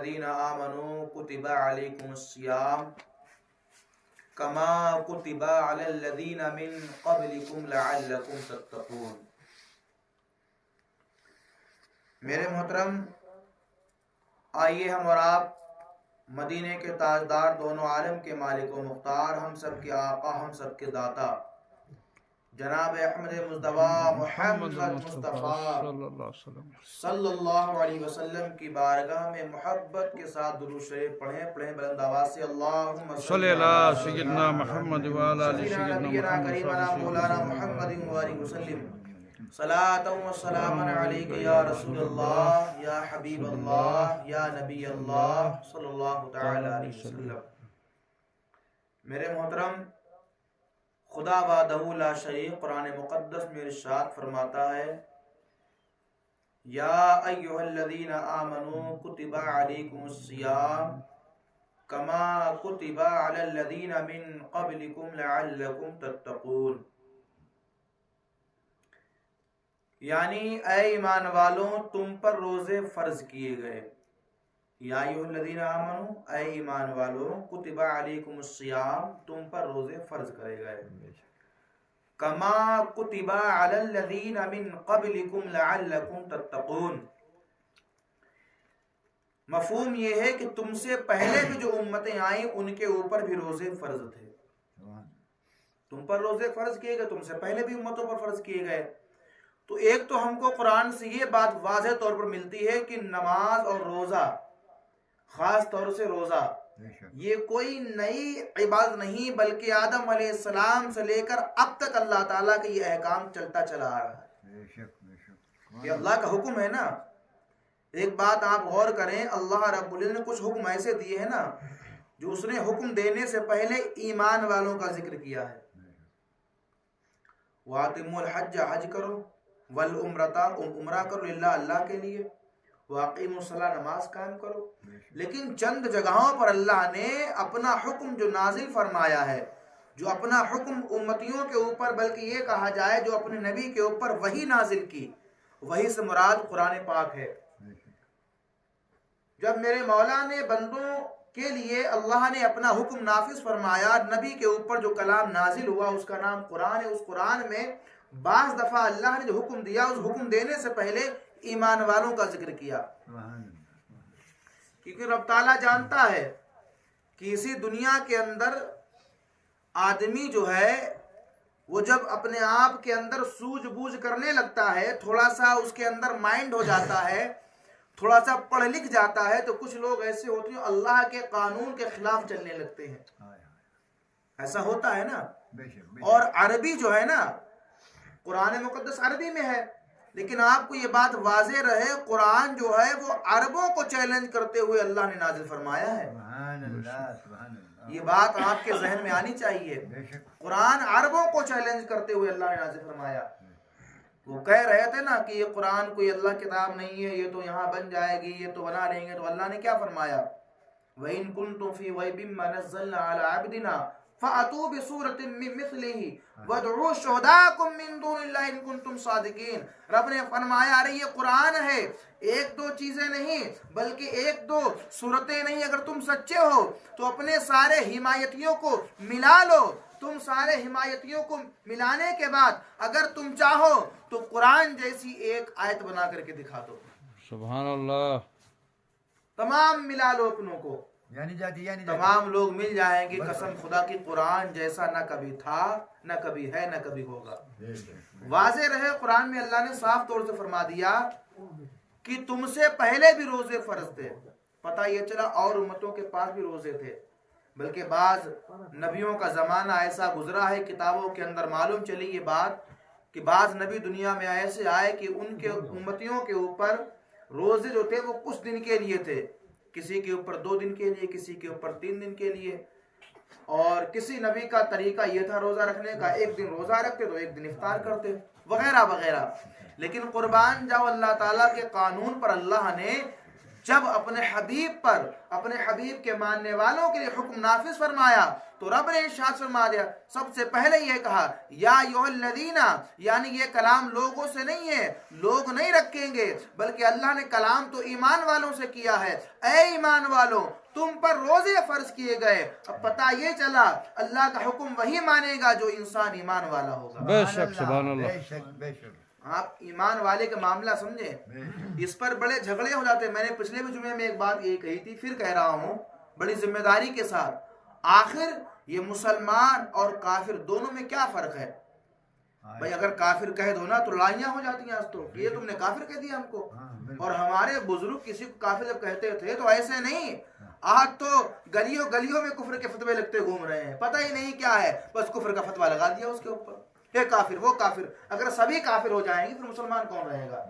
الذین آمنوا کتب علیکم الصیام کما کتب علی الذین من قبلکم لعلکم تتقون۔ میرے محترم، آئیے ہم اور آپ مدینے کے تاجدار، دونوں عالم کے مالک و مختار، ہم سب کے آقا، ہم سب کے داتا جناب احمد مصطفیٰ محمد مصطفیٰ صلی اللہ علیہ وسلم کی بارگاہ میں محبت کے ساتھ درود شریف پڑھیں بلند آواز سے اللہم صلی اللہ سیدنا محمد وعلی آل سیدنا نبینا کریمنا مولانا محمد وآلہ وسلم صلاۃ و سلام علیک یا رسول اللہ، یا حبیب اللہ، یا نبی اللہ صلی اللہ تعالی علیہ وسلم۔ میرے محترم، خدا وحدہ لا شریک قرآن مقدس میں ارشاد فرماتا ہے، یا ایھا الذین آمنوا کتب علیکم الصیام کما کتب علی الذین من قبلکم لعلکم تتقون۔ یعنی اے ایمان والوں، تم پر روزے فرض کیے گئے۔ یا ایھا الذین آمنوا، اے ایمان والوں، کتب علیکم الصیام، تم پر روزے فرض کرے گئے۔ کما کتب علی الذین من قبلکم لعلکم تتقون، مفہوم یہ ہے کہ تم سے پہلے بھی جو امتیں آئیں ان کے اوپر بھی روزے فرض تھے۔ تم پر روزے فرض کیے گئے، تم سے پہلے بھی امتوں پر فرض کیے گئے۔ تو ایک تو ہم کو قرآن سے یہ بات واضح طور پر ملتی ہے کہ نماز اور روزہ، خاص طور سے روزہ، یہ کوئی نئی عبادت نہیں، بلکہ آدم علیہ السلام سے لے کر اب تک اللہ تعالیٰ کا یہ احکام چلتا چلا آ رہا ہے۔ یہ اللہ کا حکم ہے نا۔ ایک بات آپ غور کریں، اللہ رب العزت نے کچھ حکم ایسے دیے ہیں نا جو اس نے حکم دینے سے پہلے ایمان والوں کا ذکر کیا ہے۔ وَأَتِمُّوا الْحَجَّ، حج کرو، وَالْعُمْرَةَ، عمرہ کرو للہ، اللہ کے لیے، وَأَقِیمُوا الصَّلَاةَ، نماز قائم کرو۔ لیکن چند جگہوں پر اللہ نے اپنا حکم جو نازل فرمایا ہے، جو اپنا حکم امتیوں کے اوپر، بلکہ یہ کہا جائے جو اپنے نبی کے اوپر وحی نازل کی، وحی سے مراد قرآن پاک ہے۔ جب میرے مولا نے بندوں کے لیے اللہ نے اپنا حکم نافذ فرمایا، نبی کے اوپر جو کلام نازل ہوا اس کا نام قرآن ہے۔ اس قرآن میں بعض دفعہ اللہ نے جو حکم دیا، اس حکم دینے سے پہلے ایمان والوں کا ذکر کیا، کیونکہ رب تعالیٰ جانتا ہے کہ اسی دنیا کے اندر آدمی جو ہے وہ جب اپنے آپ کے اندر سوجھ بوجھ کرنے لگتا ہے، تھوڑا سا اس کے اندر مائنڈ ہو جاتا ہے، تھوڑا سا پڑھ لکھ جاتا ہے، تو کچھ لوگ ایسے ہوتے ہیں اللہ کے قانون کے خلاف چلنے لگتے ہیں۔ ایسا ہوتا ہے نا۔ اور عربی جو ہے نا، قرآن مقدس عربی میں ہے، لیکن آپ کو یہ بات واضح رہے، قرآن جو ہے وہ عربوں کو چیلنج کرتے ہوئے اللہ نے نازل فرمایا ہے۔ یہ بات آپ کے ذہن میں آنی چاہیے۔ قرآن عربوں کو چیلنج کرتے ہوئے اللہ نے نازل فرمایا۔ وہ کہہ رہے تھے نا کہ یہ قرآن کوئی اللہ کتاب نہیں ہے، یہ تو یہاں بن جائے گی، یہ تو بنا لیں گے، تو اللہ نے کیا فرمایا؟ وَإِن كُنتُمْ فِي رَيْبٍ مِّمَّا نَزَّلْنَا عَلَىٰ عَبْدِنَا فَأْتُوا بِسُورَةٍ مِّن مِّثْلِهِ وَادْعُوا شُهَدَاءَكُم مِّن دُونِ اللَّهِ إِن كُنتُمْ صَادِقِينَ۔ رب نے فرمایا، ارے یہ قرآن ہے، ایک دو چیزیں نہیں بلکہ ایک دو صورتیں نہیں، اگر تم سچے ہو تو اپنے سارے حمایتیوں کو ملا لو۔ تم سارے حمایتیوں کو ملانے کے بعد اگر تم چاہو تو قرآن جیسی ایک آیت بنا کر کے دکھا دو۔ سبحان اللہ۔ تمام ملا لو اپنوں کو، تمام لوگ مل جائیں گے۔ قسم خدا کی قرآن جیسا نہ کبھی تھا، نہ کبھی ہے، نہ کبھی ہوگا۔ واضح رہے، قرآن میں اللہ نے صاف طور سے فرما دیا کہ تم سے پہلے بھی روزے فرض تھے۔ پتہ یہ چلا اور امتوں کے پاس بھی روزے تھے، بلکہ بعض نبیوں کا زمانہ ایسا گزرا ہے، کتابوں کے اندر معلوم چلی یہ بات کہ بعض نبی دنیا میں ایسے آئے کہ ان کے امتیوں کے اوپر روزے جو تھے وہ کچھ دن کے لیے تھے، کسی کے اوپر 2 دن کے لیے، کسی کے اوپر 3 دن کے لیے، اور کسی نبی کا طریقہ یہ تھا روزہ رکھنے کا، ایک دن روزہ رکھتے تو ایک دن افطار کرتے، وغیرہ وغیرہ۔ لیکن قربان جاؤ اللہ تعالیٰ کے قانون پر اللہ نے جب اپنے حبیب پر اپنے حبیب کے ماننے والوں کے لیے حکم نافذ فرمایا تو رب نے ارشاد فرما دیا، سب سے پہلے یہ کہا یا ایھا الذین، یعنی یہ کلام لوگوں سے نہیں ہے، لوگ نہیں رکھیں گے، بلکہ اللہ نے کلام تو ایمان والوں سے کیا ہے۔ اے ایمان والوں، تم پر روزے فرض کیے گئے۔ اب پتہ یہ چلا اللہ کا حکم وہی مانے گا جو انسان ایمان والا ہوگا۔ بے شک، سبحان اللہ۔ بے شک بے شک۔ آپ ایمان والے کا معاملہ سمجھیں، اس پر بڑے جھگڑے ہو جاتے ہیں۔ میں نے پچھلے بھی جمعے میں ایک بات یہی کہی تھی، پھر کہہ رہا ہوں بڑی ذمہ داری کے ساتھ، آخر یہ مسلمان اور کافر دونوں میں کیا فرق ہے؟ بھائی اگر کافر کہہ دو نا تو لڑائیاں ہو جاتی ہیں آج تو، کہ یہ تم نے کافر کہہ دیا ہم کو۔ اور ہمارے بزرگ کسی کو کافر جب کہتے تھے تو ایسے نہیں، آج تو گلیوں گلیوں میں کفر کے فتوے لگتے گھوم رہے ہیں، پتہ ہی نہیں کیا ہے، بس کفر کا فتویٰ لگا دیا اس کے اوپر، یہ کافر وہ کافر۔ اگر سبھی کافر ہو جائیں گے پھر مسلمان کون رہے گا؟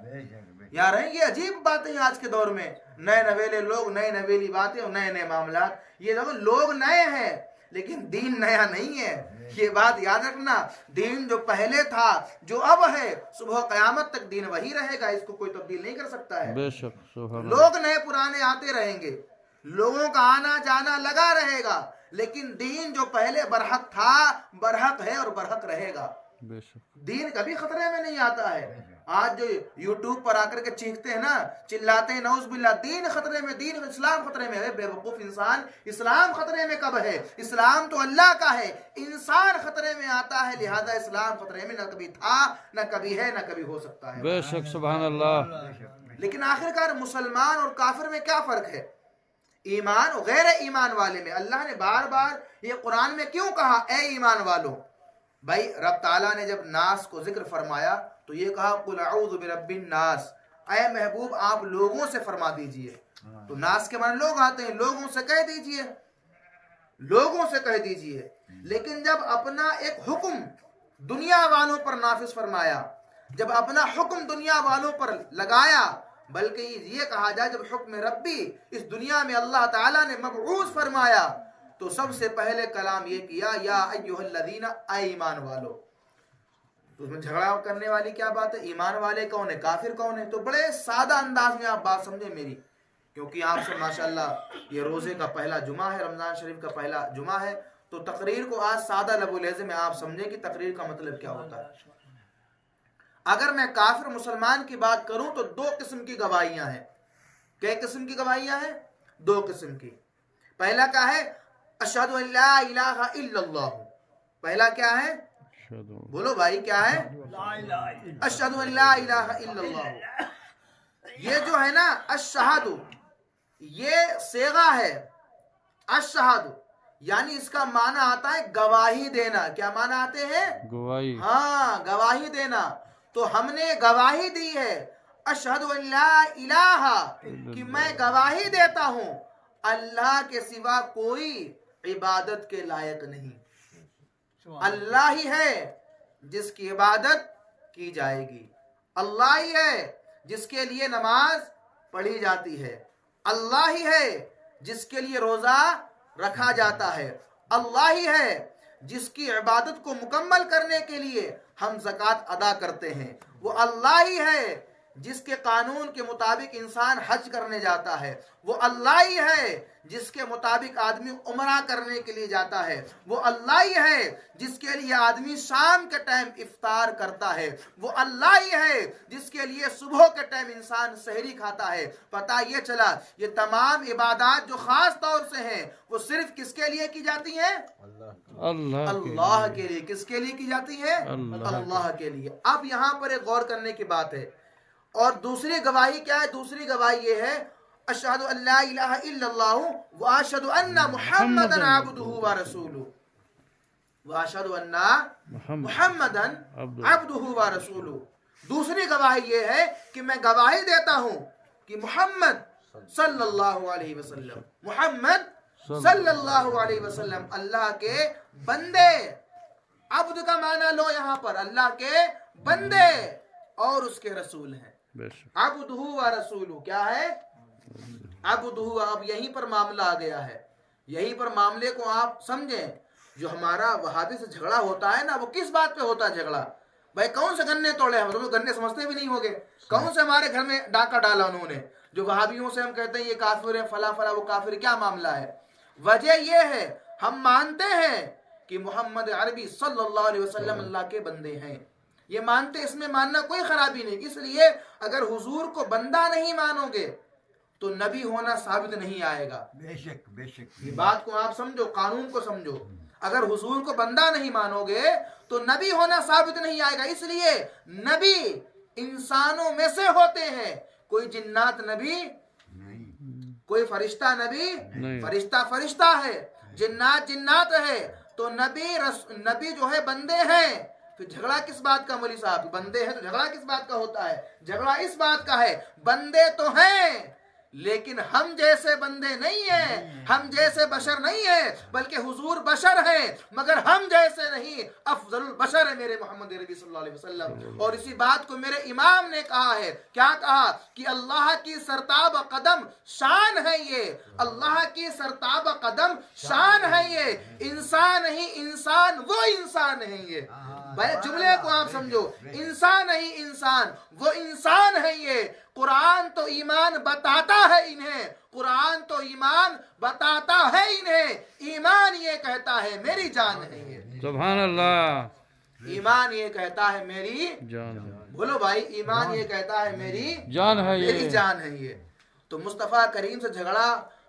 یار ہیں یہ عجیب باتیں ہیں آج کے دور میں، نئے نویلے لوگ، نئے نویلی باتیں اور نئے نئے معاملات۔ یہ لوگ نئے ہیں لیکن دین نیا نہیں ہے، یہ بات یاد رکھنا۔ دین جو پہلے تھا، جو اب ہے، صبح قیامت تک دین وہی رہے گا، اس کو کوئی تبدیل نہیں کر سکتا ہے۔ بے شک، سبحان اللہ۔ لوگ نئے پرانے آتے رہیں گے، لوگوں کا آنا جانا لگا رہے گا، لیکن دین جو پہلے برحق تھا برحق ہے اور برحق رہے گا۔ بے شک، دین کبھی خطرے میں نہیں آتا ہے۔ آج جو یوٹیوب پر آ کر کے چیختے ہیں نا، چلاتے ہیں نعوذ باللہ دین خطرے میں، دین اسلام خطرے میں ہے، بے وقوف انسان، اسلام خطرے میں کب ہے؟ اسلام تو اللہ کا ہے، انسان خطرے میں آتا ہے، لہذا اسلام خطرے میں نہ کبھی تھا، نہ کبھی ہے، نہ کبھی ہو سکتا ہے۔ بے شک، سبحان اللہ۔ لیکن آخرکار مسلمان اور کافر میں کیا فرق ہے؟ ایمان اور غیر ایمان والے میں۔ اللہ نے بار بار یہ قرآن میں کیوں کہا اے ایمان والوں؟ بھائی رب تعالیٰ نے جب ناس کو ذکر فرمایا تو یہ کہا قل اعوذ برب الناس، اے محبوب آپ لوگوں سے فرما دیجئے۔ تو ناس کے معنی لوگ آتے ہیں، لوگوں سے کہہ دیجئے، لوگوں سے کہہ دیجئے۔ لیکن جب اپنا ایک حکم دنیا والوں پر نافذ فرمایا، جب اپنا حکم دنیا والوں پر لگایا، بلکہ یہ کہا جائے جب حکم ربی اس دنیا میں اللہ تعالیٰ نے مبعوث فرمایا تو سب سے پہلے کلام یہ کیا یا ایھا الذین، اے ایمان والو۔ تو اس میں جھگڑا کرنے والی کیا بات ہے؟ ایمان والے کون ہے، کافر کون ہے؟ تو بڑے سادہ انداز میں آپ بات سمجھیں میری، کیونکہ آپ سے ماشاءاللہ یہ روزے کا پہلا جمعہ ہے، رمضان شریف کا پہلا جمعہ ہے، تو تقریر کو آج سادہ لب و لہجے میں آپ سمجھیں کہ تقریر کا مطلب کیا ہوتا ہے۔ اگر میں کافر مسلمان کی بات کروں تو دو قسم کی گواہیاں ہیں۔ کئی قسم کی گواہیاں ہیں؟ دو قسم کی۔ پہلا کیا ہے؟ اشہد ان لا الہ الا اللہ۔ پہلا کیا ہے؟ بولو بھائی کیا ہے؟ اشہد ان لا الہ الا اللہ۔ یہ جو ہے نا اشہد، یہ صیغہ ہے۔ اشہد یعنی اس کا معنی آتا ہے گواہی دینا۔ کیا معنی آتے ہیں؟ گواہی۔ ہاں گواہی دینا۔ تو ہم نے گواہی دی ہے اشہد ان لا الہ، کہ میں گواہی دیتا ہوں اللہ کے سوا کوئی عبادت کے لائق نہیں، اللہ ہی ہے جس کی عبادت کی جائے گی، اللہ ہی ہے جس کے لیے نماز پڑھی جاتی ہے، اللہ ہی ہے جس کے لیے روزہ رکھا جاتا ہے، اللہ ہی ہے جس کی عبادت کو مکمل کرنے کے لیے ہم زکوٰۃ ادا کرتے ہیں، وہ اللہ ہی ہے جس کے قانون کے مطابق انسان حج کرنے جاتا ہے، وہ اللہ ہی ہے جس کے مطابق آدمی عمرہ کرنے کے لیے جاتا ہے، وہ اللہ ہی ہے جس کے لیے آدمی شام کے ٹائم افطار کرتا ہے، وہ اللہ ہی ہے جس کے لیے صبح کے ٹائم انسان سحری کھاتا ہے۔ پتہ یہ چلا یہ تمام عبادات جو خاص طور سے ہیں وہ صرف کس کے لیے کی جاتی ہیں؟ اللہ کے لیے۔ کس کے لیے کی جاتی ہے؟ اللہ کے لیے۔ اب یہاں پر ایک غور کرنے کی بات ہے، اور دوسری گواہی کیا ہے؟ دوسری گواہی یہ ہے اشہد ان لا الہ الا اللہ واشہد ان محمدًا عبدہ ورسولہ، واشہد ان محمدًا عبدہ ورسولہ۔ دوسری گواہی یہ ہے کہ میں گواہی دیتا ہوں کہ محمد صلی اللہ علیہ وسلم، محمد صلی اللہ علیہ وسلم اللہ کے بندے، عبد کا معنی لو یہاں پر، اللہ کے بندے اور اس کے رسول ہیں۔ عبدہ و رسولہ کیا ہے؟ عبدہ، اب یہیں پر معاملہ آ گیا ہے، یہیں پر معاملے کو آپ سمجھیں۔ جو ہمارا وہابی سے جھگڑا ہوتا ہے نا، وہ کس بات پہ ہوتا ہے جھگڑا؟ بھائی کون سے گنے توڑے؟ ہم لوگ گنے سمجھتے بھی نہیں ہوگے، کون سے ہمارے گھر میں ڈاکہ ڈالا انہوں نے؟ جو وہابیوں سے ہم کہتے ہیں یہ کافر ہے فلا فلا وہ کافر، کیا معاملہ ہے؟ وجہ یہ ہے ہم مانتے ہیں کہ محمد عربی صلی اللہ علیہ وسلم اللہ کے بندے ہیں، یہ مانتے، اس میں ماننا کوئی خرابی نہیں۔ اس لیے اگر حضور کو بندہ نہیں مانو گے تو نبی ہونا ثابت نہیں آئے گا۔ بے شک بے شک، یہ بات کو آپ سمجھو، قانون کو سمجھو، اگر حضور کو بندہ نہیں مانو گے تو نبی ہونا ثابت نہیں آئے گا۔ اس لیے نبی انسانوں میں سے ہوتے ہیں، کوئی جنات نبی نہیں، کوئی فرشتہ نبی نہیں۔ فرشتہ فرشتہ ہے، جنات جنات ہے، تو نبی جو ہے بندے ہیں۔ پھر جھگڑا کس بات کا مولوی صاحب؟ بندے ہیں تو جھگڑا کس بات کا ہوتا ہے؟ جھگڑا اس بات کا ہے بندے تو ہیں لیکن ہم جیسے بندے نہیں ہیں، ہم جیسے بشر نہیں ہیں، بلکہ حضور بشر ہیں مگر ہم جیسے نہیں، افضل البشر ہے میرے محمد عربی صلی اللہ علیہ وسلم۔ اور اسی بات کو میرے امام نے کہا ہے، کیا کہا؟ کہ اللہ کی سرتاب قدم شان ہے یہ، اللہ کی سرتاب قدم شان ہے یہ، انسان ہی انسان وہ انسان ہے یہ۔ جملے کو آپ سمجھو، انسان ہی انسان وہ انسان ہے یہ۔ قرآن تو ایمان بتاتا ہے انہیں، قرآن تو ایمان بتاتا ہے انہیں، ایمان یہ کہتا ہے میری جان ہے یہ، سبحان اللہ، ایمان یہ کہتا ہے میری جان ہے، بولو بھائی، ایمان یہ کہتا ہے میری جان ہے میری یہ، جان ہے یہ۔ تو مصطفیٰ کریم سے جھگڑا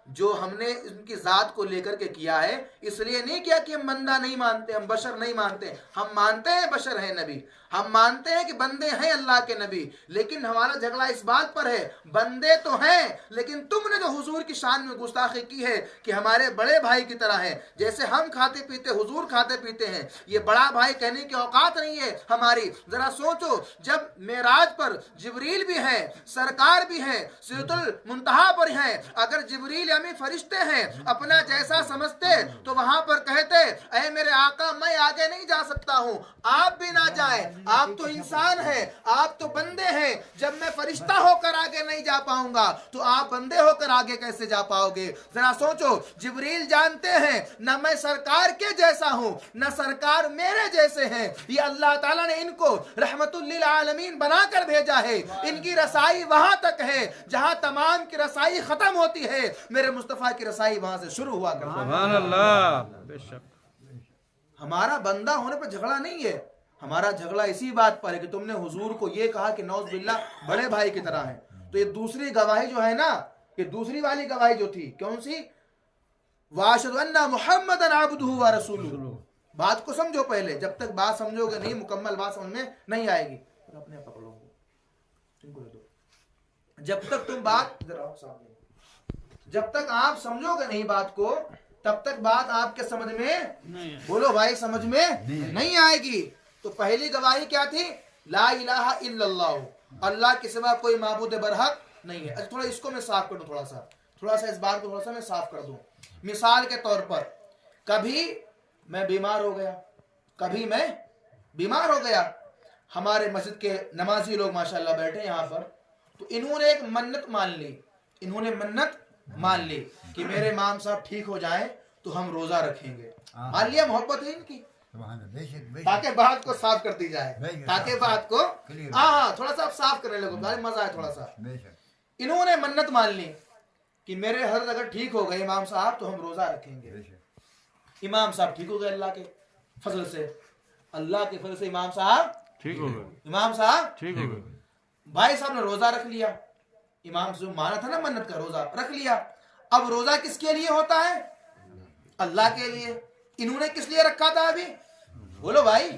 جو ہم نے ان کی ذات کو لے کر کے کیا ہے، اس لیے نہیں کیا کہ ہم بندہ نہیں مانتے، ہم بشر نہیں مانتے، ہم مانتے ہیں بشر ہے نبی، ہم مانتے ہیں کہ بندے ہیں اللہ کے نبی، لیکن ہمارا جھگڑا اس بات پر ہے بندے تو ہیں لیکن تم نے جو حضور کی شان میں گستاخی کی ہے کہ ہمارے بڑے بھائی کی طرح ہے، جیسے ہم کھاتے پیتے حضور کھاتے پیتے ہیں، یہ بڑا بھائی کہنے کی اوقات نہیں ہے ہماری۔ ذرا سوچو، جب معراج پر جبریل بھی ہے، سرکار بھی ہے، سدرۃ المنتہا پر ہیں، اگر جبریل یعنی فرشتے ہیں اپنا جیسا سمجھتے تو وہاں پر کہتے اے میرے آقا میں آگے نہیں جا سکتا ہوں، آپ بھی نہ جائیں، آپ تو انسان ہیں، آپ تو بندے ہیں، جب میں فرشتہ ہو کر آگے نہیں جا پاؤں گا تو آپ بندے ہو کر آگے کیسے جا پاؤ گے؟ ذرا سوچو، جبریل جانتے ہیں نہ میں سرکار کے جیسا ہوں نہ سرکار میرے جیسے ہیں، یہ اللہ تعالیٰ نے ان کو رحمت للعالمین بنا کر بھیجا ہے، ان کی رسائی وہاں تک ہے جہاں تمام کی رسائی ختم ہوتی ہے، میرے مصطفیٰ کی رسائی وہاں سے شروع ہوا کرتی ہے۔ سبحان اللہ، بے شک، ہمارا بندہ ہونے پر جھگڑا نہیں ہے، ہمارا جھگڑا اسی بات پر ہے کہ تم نے حضور کو یہ کہا کہ نعوذ باللہ بڑے بھائی کی طرح ہے۔ تو یہ دوسری گواہی جو ہے نا، یہ دوسری والی گواہی جو تھی کون سی؟ وَأَشْهَدُ أَنَّ مُحَمَّدًا عَبْدُهُ وَرَسُولُهُ۔ بات کو سمجھو پہلے، جب تک بات سمجھو گے نہیں مکمل بات سمجھ میں نہیں آئے گی۔ اپنے پکڑو ان کو دے دو، جب تک تم بات جب تک آپ سمجھو گے نہیں بات کو تب تک بات آپ کے سمجھ میں بولو بھائی سمجھ میں نہیں آئے گی۔ تو پہلی گواہی کیا تھی؟ لا الہ الا اللہ، اللہ کے سوا کوئی معبود برحق نہیں ہے۔ تھوڑا اس کو میں صاف کر دوں، تھوڑا سا اس بات کو تھوڑا سا میں صاف کر دوں۔ مثال کے طور پر کبھی میں بیمار ہو گیا، کبھی میں بیمار ہو گیا، ہمارے مسجد کے نمازی لوگ ماشاءاللہ بیٹھے یہاں پر، تو انہوں نے ایک منت مان لی، انہوں نے منت مان لی کہ میرے امام صاحب ٹھیک ہو جائیں تو ہم روزہ رکھیں گے۔ مان لیا، محبت ہے ان کی، تاکہ بات کو صاف کرتی جائے، تاکہ بات کو ہاں تھوڑا سا آپ صاف کرنے لگو، بھائی مزہ ہے تھوڑا سا۔ انہوں نے منت مان لی کہ میرے حضرت اگر ٹھیک ہو گئے امام صاحب تو ہم روزہ رکھیں گے۔ امام صاحب ٹھیک ہو گئے اللہ کے فضل سے، اللہ کے فضل سے امام صاحب ٹھیک ہو گئے، امام صاحب ٹھیک ہو گئے، بھائی صاحب نے روزہ رکھ لیا، امام سے مانا تھا نا منت کا، روزہ رکھ لیا۔ اب روزہ کس کے لیے ہوتا ہے؟ اللہ کے لیے۔ انہوں نے کس لیے رکھا تھا ابھی؟ بولو بھائی،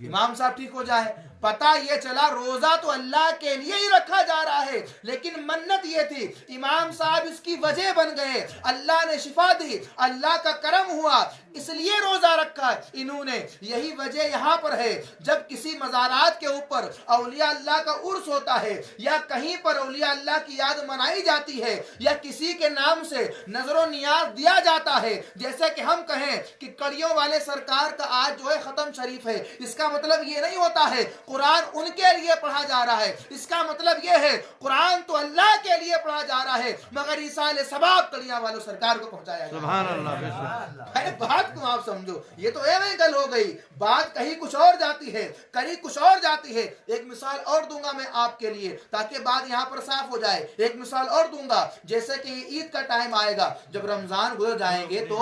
امام صاحب ٹھیک ہو جائے۔ پتہ یہ چلا روزہ تو اللہ کے لیے ہی رکھا جا رہا ہے، لیکن منت یہ تھی امام صاحب اس کی وجہ بن گئے، اللہ نے شفا دی، اللہ کا کرم ہوا، اس لیے روزہ رکھا انہوں نے۔ یہی وجہ یہاں پر ہے، جب کسی مزارات کے اوپر اولیاء اللہ کا عرس ہوتا ہے یا کہیں پر اولیاء اللہ کی یاد منائی جاتی ہے یا کسی کے نام سے نظر و نیاز دیا جاتا ہے، جیسے کہ ہم کہیں کہ کڑیوں والے سرکار کا آج جو ہے ختم شریف ہے، اس کا مطلب یہ نہیں ہوتا ہے قرآن ان کے لیے پڑھا جا رہا ہے۔ اس کا مطلب یہ ہے قرآن تو اللہ کے لیے پڑھا جا رہا ہے مگر ایصال ثواب کلیاں والوں سرکار کو پہنچایا جا رہا ہے۔ سبحان اللہ، بے شک۔ ارے بات کو آپ سمجھو، یہ تو ایویں گل ہو گئی، بات کہیں کچھ اور جاتی ہے، کہیں کچھ اور جاتی ہے۔ ایک مثال اور دوں گا میں آپ کے لیے تاکہ بات یہاں پر صاف ہو جائے۔ ایک مثال اور دوں گا، جیسے کہ عید کا ٹائم آئے گا، جب رمضان گزر جائیں گے تو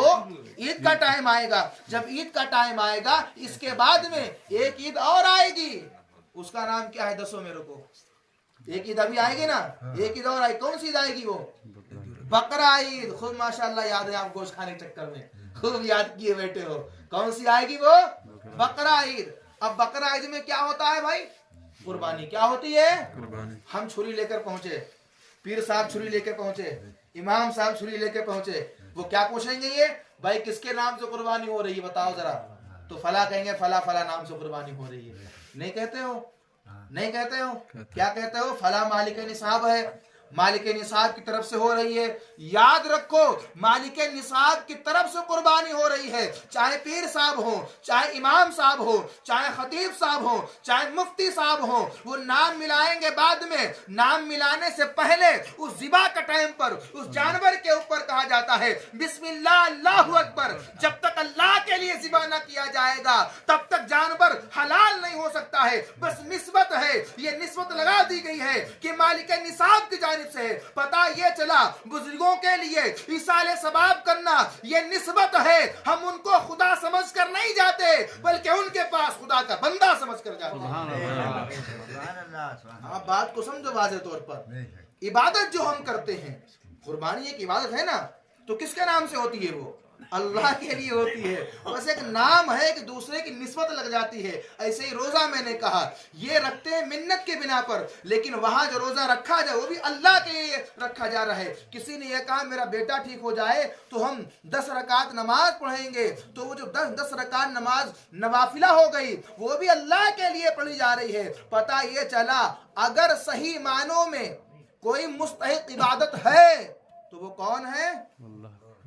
عید کا ٹائم آئے گا۔ جب عید کا ٹائم آئے گا اس کے بعد میں ایک عید اور آئے گی، اس کا نام کیا ہے؟ دسو میرے کو۔ ایک عید ابھی آئے گی نا، ایک عید اور آئے، کون سی عید آئے گی؟ وہ بقرہ عید۔ خود ماشاءاللہ یاد ہے آپ گوشت کھانے کے چکر میں خوب یاد کیے بیٹھے ہو۔ کون سی آئے گی؟ وہ بقرہ عید۔ اب بقرہ عید میں کیا ہوتا ہے بھائی؟ قربانی۔ کیا ہوتی ہے؟ ہم چھری لے کر پہنچے، پیر صاحب چھری لے کے پہنچے، امام صاحب چھری لے کے پہنچے، وہ کیا پوچھیں گے؟ یہ بھائی کس کے نام سے قربانی ہو رہی ہے بتاؤ ذرا؟ تو فلاں کہیں گے فلاں فلاں نام سے قربانی ہو رہی ہے۔ نہیں کہتے ہو؟ نہیں کہتے ہو؟ کیا کہتے ہو؟ فلاں مالک نصاب ہے، مالک نصاب کی طرف سے ہو رہی ہے۔ یاد رکھو مالک نصاب کی طرف سے قربانی ہو رہی ہے، چاہے پیر صاحب ہو، چاہے امام صاحب ہو، چاہے خطیب صاحب ہو، چاہے مفتی صاحب ہو، وہ نام ملائیں گے بعد میں۔ نام ملانے سے پہلے اس ذبح کا ٹائم پر اس جانور کے اوپر کہا جاتا ہے بسم اللہ اللہ اکبر۔ جب تک اللہ کے لیے ذبح نہ کیا جائے گا تب تک جانور حلال نہیں ہو سکتا ہے۔ بس نسبت ہے، یہ نسبت لگا دی گئی ہے کہ مالک نصاب کی جانب سے ہے۔ پتہ یہ چلا بزرگوں کے لیے ایصال ثواب کرنا یہ نسبت ہے، ہم ان کو خدا سمجھ کر نہیں جاتے بلکہ ان کے پاس خدا کا بندہ سمجھ کر جاتے ہیں۔ آپ بات کو سمجھو واضح طور پر۔ عبادت جو ہم کرتے ہیں، قربانی ایک عبادت ہے نا، تو کس کے نام سے ہوتی ہے؟ وہ اللہ کے لیے ہوتی ہے۔ بس ایک نام ہے کہ دوسرے کی نسبت لگ جاتی ہے۔ ایسے ہی روزہ میں نے کہا یہ رکھتے ہیں منت کے بنا پر، لیکن وہاں جو روزہ رکھا جائے وہ بھی اللہ کے لیے رکھا جا رہا ہے۔ کسی نے یہ کہا میرا بیٹا ٹھیک ہو جائے تو ہم 10 رکعت نماز پڑھیں گے، تو وہ جو 10 رکعت نماز نوافلہ ہو گئی وہ بھی اللہ کے لیے پڑھی جا رہی ہے۔ پتہ یہ چلا اگر صحیح معنوں میں کوئی مستحق عبادت ہے تو وہ کون ہے؟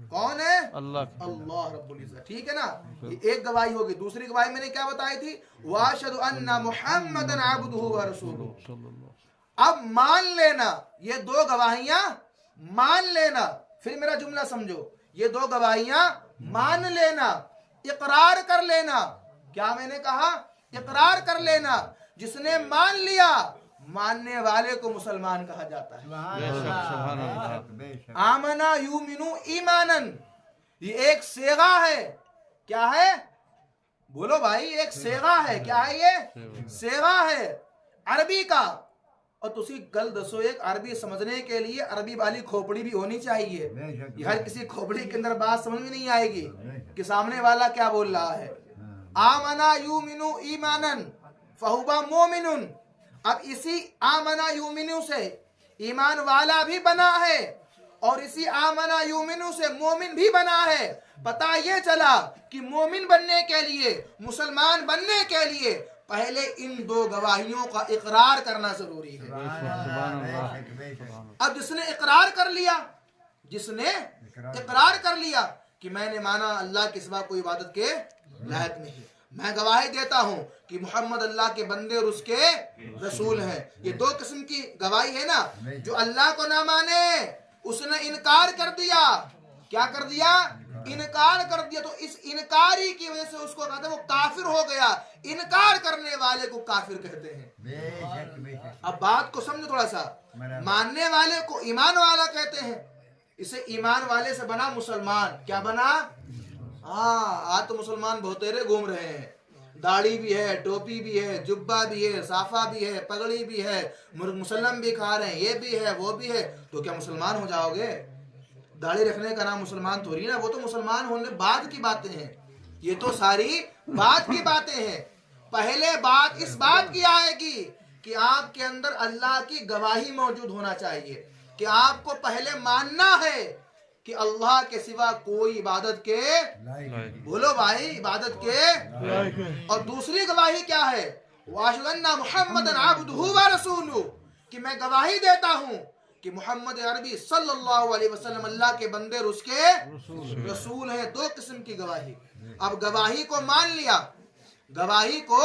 کون ہے؟ اللہ اللہ رب العزت۔ ٹھیک ہے نا، یہ ایک گواہی ہوگی۔ دوسری گواہی میں نے کیا بتائی تھی؟ وَأَشْهَدُ أَنَّ مُحَمَّدًا عَبْدُهُ وَرَسُولُهُ۔ اب مان لینا، یہ دو گواہیاں مان لینا، پھر میرا جملہ سمجھو، یہ دو گواہیاں مان لینا، اقرار کر لینا۔ کیا میں نے کہا؟ اقرار کر لینا۔ جس نے مان لیا ماننے والے کو مسلمان کہا جاتا ہے۔ آمنا یومنو ایمانن، یہ ایک صیغہ ہے۔ کیا ہے؟ بولو بھائی، ایک صیغہ ہے۔ کیا ہے یہ؟ صیغہ ہے عربی کا۔ اور تسی گل دسو، ایک عربی سمجھنے کے لیے عربی والی کھوپڑی بھی ہونی چاہیے۔ یہ ہر کسی کھوپڑی کے اندر بات سمجھ میں نہیں آئے گی کہ سامنے والا کیا بول رہا ہے۔ آمنا یومنو ایمانن فہو مومن۔ اب اسی آمنا یومنو سے ایمان والا بھی بنا ہے اور اسی آمنا یومنو سے مومن بھی بنا ہے۔ پتہ یہ چلا کہ مومن بننے کے لیے، مسلمان بننے کے لیے پہلے ان دو گواہیوں کا اقرار کرنا ضروری ہے۔ اب جس نے اقرار کر لیا، جس نے اقرار کر لیا کہ میں نے مانا اللہ کے سوا کوئی عبادت کے لائق نہیں، میں گواہی دیتا ہوں کہ محمد اللہ کے بندے اور اس کے رسول ہیں۔ یہ دو قسم کی گواہی ہے نا۔ جو اللہ کو نہ مانے اس نے انکار کر دیا۔ کیا کر دیا؟ انکار کر دیا۔ تو اس انکاری کی وجہ سے اس کو کہتے ہیں وہ کافر ہو گیا۔ انکار کرنے والے کو کافر کہتے ہیں۔ اب بات کو سمجھو تھوڑا سا، ماننے والے کو ایمان والا کہتے ہیں۔ اسے ایمان والے سے بنا مسلمان۔ کیا بنا؟ ہاں، آج تو مسلمان بہتیرے گھوم رہے ہیں، داڑھی بھی ہے، ٹوپی بھی ہے، جبہ بھی ہے، صافہ بھی ہے، پگڑی بھی ہے، مسلم بھی کھا رہے ہیں، یہ بھی ہے وہ بھی ہے، تو کیا مسلمان ہو جاؤ گے؟ داڑھی رکھنے کا نام مسلمان تھوڑی نا، وہ تو مسلمان ہونے بعد کی باتیں ہیں۔ یہ تو ساری بعد کی باتیں ہیں۔ پہلے بات اس بات کی آئے گی کہ آپ کے اندر اللہ کی گواہی موجود ہونا چاہیے، کہ آپ کو پہلے ماننا ہے کہ اللہ کے سوا کوئی عبادت کے، بولو بھائی، عبادت کے۔ اور دوسری گواہی کیا ہے؟ وَأَشْهَدُ أَنَّ مُحَمَّدًا عَبْدُهُ وَرَسُولُهُ، کہ میں گواہی دیتا ہوں کہ محمد عربی صلی اللہ علیہ وسلم اللہ کے بندے اور اس کے رسول ہیں۔ دو قسم کی گواہی۔ اب گواہی کو مان لیا، گواہی کو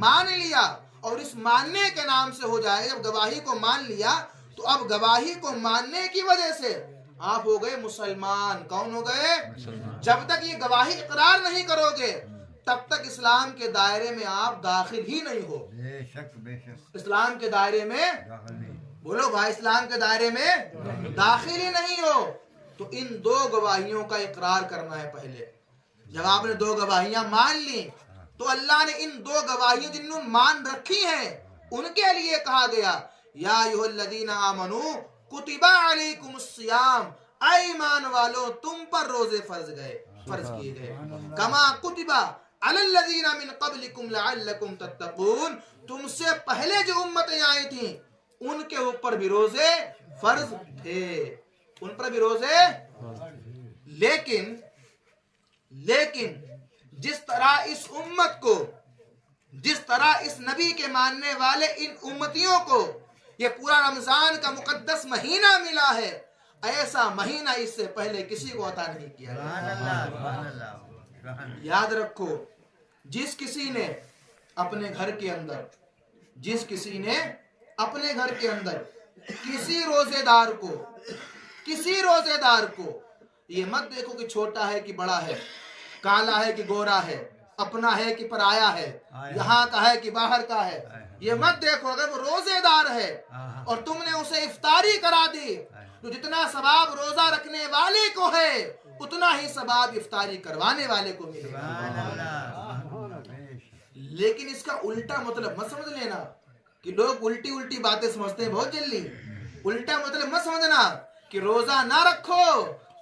مان لیا، اور اس ماننے کے نام سے ہو جائے. جب گواہی کو مان لیا تو اب گواہی کو ماننے کی وجہ سے آپ ہو گئے مسلمان. کون ہو گئے؟ جب تک یہ گواہی اقرار نہیں کرو گے تب تک اسلام کے دائرے میں آپ داخل ہی نہیں ہو. بے شک بے شک اسلام کے دائرے میں داخل نہیں. بولو بھائی، اسلام کے دائرے میں داخل ہی نہیں ہو. تو ان دو گواہیوں کا اقرار کرنا ہے پہلے. جب آپ نے دو گواہیاں مان لی تو اللہ نے ان دو گواہیوں جنہوں نے مان رکھی ہیں ان کے لیے کہا گیا یا ایھا الذین آمنو کتب علیکم الصیام، اے ایمان والو تم پر روزے فرض کیے گئے. کما کتب علی الذین من قبلکم لعلکم تتقون، تم سے پہلے جو امتیں آئی تھیں ان کے اوپر بھی روزے فرض تھے، ان پر بھی روزے. لیکن جس طرح اس امت کو، جس طرح اس نبی کے ماننے والے ان امتیوں کو یہ پورا رمضان کا مقدس مہینہ ملا ہے، ایسا مہینہ اس سے پہلے کسی کو عطا نہیں کیا گیا. سبحان اللہ سبحان اللہ سبحان اللہ. یاد رکھو، جس کسی نے اپنے گھر کے اندر کسی روزے دار کو یہ مت دیکھو کہ چھوٹا ہے کہ بڑا ہے، کالا ہے کہ گورا ہے، اپنا ہے کہ پرایا ہے، یہاں کا ہے کہ باہر کا ہے، یہ مت دیکھو. اگر وہ روزے دار ہے اور تم نے اسے افطاری کرا دی تو جتنا ثواب روزہ رکھنے والے کو ہے اتنا ہی ثواب افطاری کروانے والے کو ملے گا. سبحان اللہ بے شک. لیکن اس کا الٹا مطلب مت سمجھ لینا کہ لوگ الٹی باتیں سمجھتے ہیں بہت جلدی. الٹا مطلب مت سمجھنا کہ روزہ نہ رکھو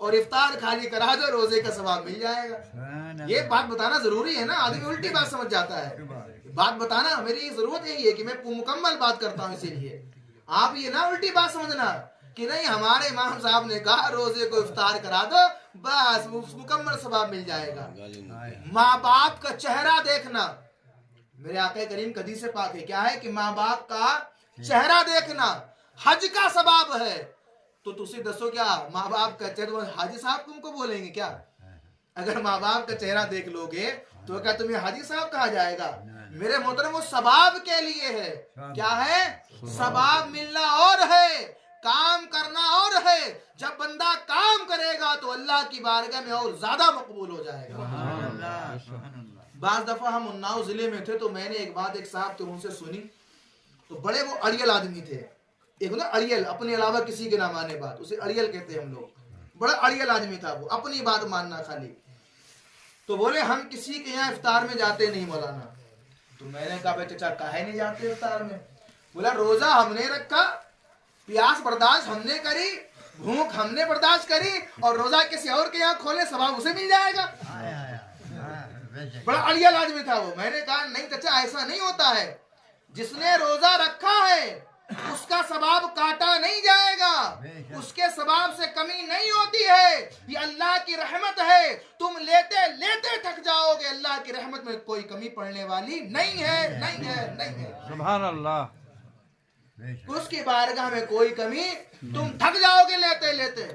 اور افطار خالی کرا دو روزے کا ثواب مل جائے گا. سبحان یہ بات بتانا ضروری ہے نا، آدمی الٹی بات سمجھ جاتا ہے. بات بتانا میری ضرورت یہی ہے کہ میں مکمل بات کرتا ہوں، اسی لیے آپ یہ نہ الٹی بات سمجھنا کہ نہیں ہمارے امام صاحب نے کہا روزے کو افطار کرا دو بس مکمل ثواب مل جائے گا. ماں باپ کا چہرہ دیکھنا، میرے آقا کریم کا حدیث پاک ہے، کیا ہے کہ ماں باپ کا چہرہ دیکھنا حج کا ثواب ہے. تو تسی دسو کیا ماں باپ کا چہرہ حاجی صاحب تم کو بولیں گے کیا؟ اگر ماں باپ کا چہرہ دیکھ لو گے تو کیا تمہیں حاجی صاحب کہا جائے گا؟ میرے محترم وہ ثواب کے لیے ہے. کیا ہے؟ ثواب ملنا اور ہے، کام کرنا اور ہے. جب بندہ کام کرے گا تو اللہ کی بارگاہ میں اور زیادہ مقبول ہو جائے گا. سبحان اللہ سبحان اللہ. بعض دفعہ ہم اناؤ ضلع میں تھے تو میں نے ایک بات ایک صاحب تھے ان سے سنی، تو بڑے وہ اڑیل آدمی تھے. ایک نا اڑیل، اپنے علاوہ کسی کے نہ مانے بات، اسے اڑیل کہتے ہیں ہم لوگ. بڑا اڑیل آدمی تھا وہ، اپنی بات ماننا خالی. تو بولے ہم کسی کے یہاں افطار میں جاتے نہیں مولانا. تو میں نے کہا بھائی چچا کاہے نہیں جاتے افطار میں؟ بولا روزہ ہم نے رکھا، پیاس برداشت ہم نے کری، بھوک ہم نے برداشت کری، اور روزہ کسی اور کے یہاں کھولے ثواب اسے مل جائے گا. بے شک. بڑا اڑیل آدمی تھا وہ. میں نے کہا نہیں چچا ایسا نہیں ہوتا ہے، جس نے روزہ رکھا ہے اس کا ثواب کاٹا نہیں جائے گا، اس کے ثواب سے کمی نہیں ہوتی ہے. یہ اللہ کی رحمت ہے، تم لیتے لیتے تھک جاؤ گے، اللہ کی رحمت میں کوئی کمی پڑنے والی نہیں ہے، نہیں ہے، نہیں ہے. سبحان اللہ. بے شک. اس کی بارگاہ میں کوئی کمی، تم تھک جاؤ گے لیتے لیتے،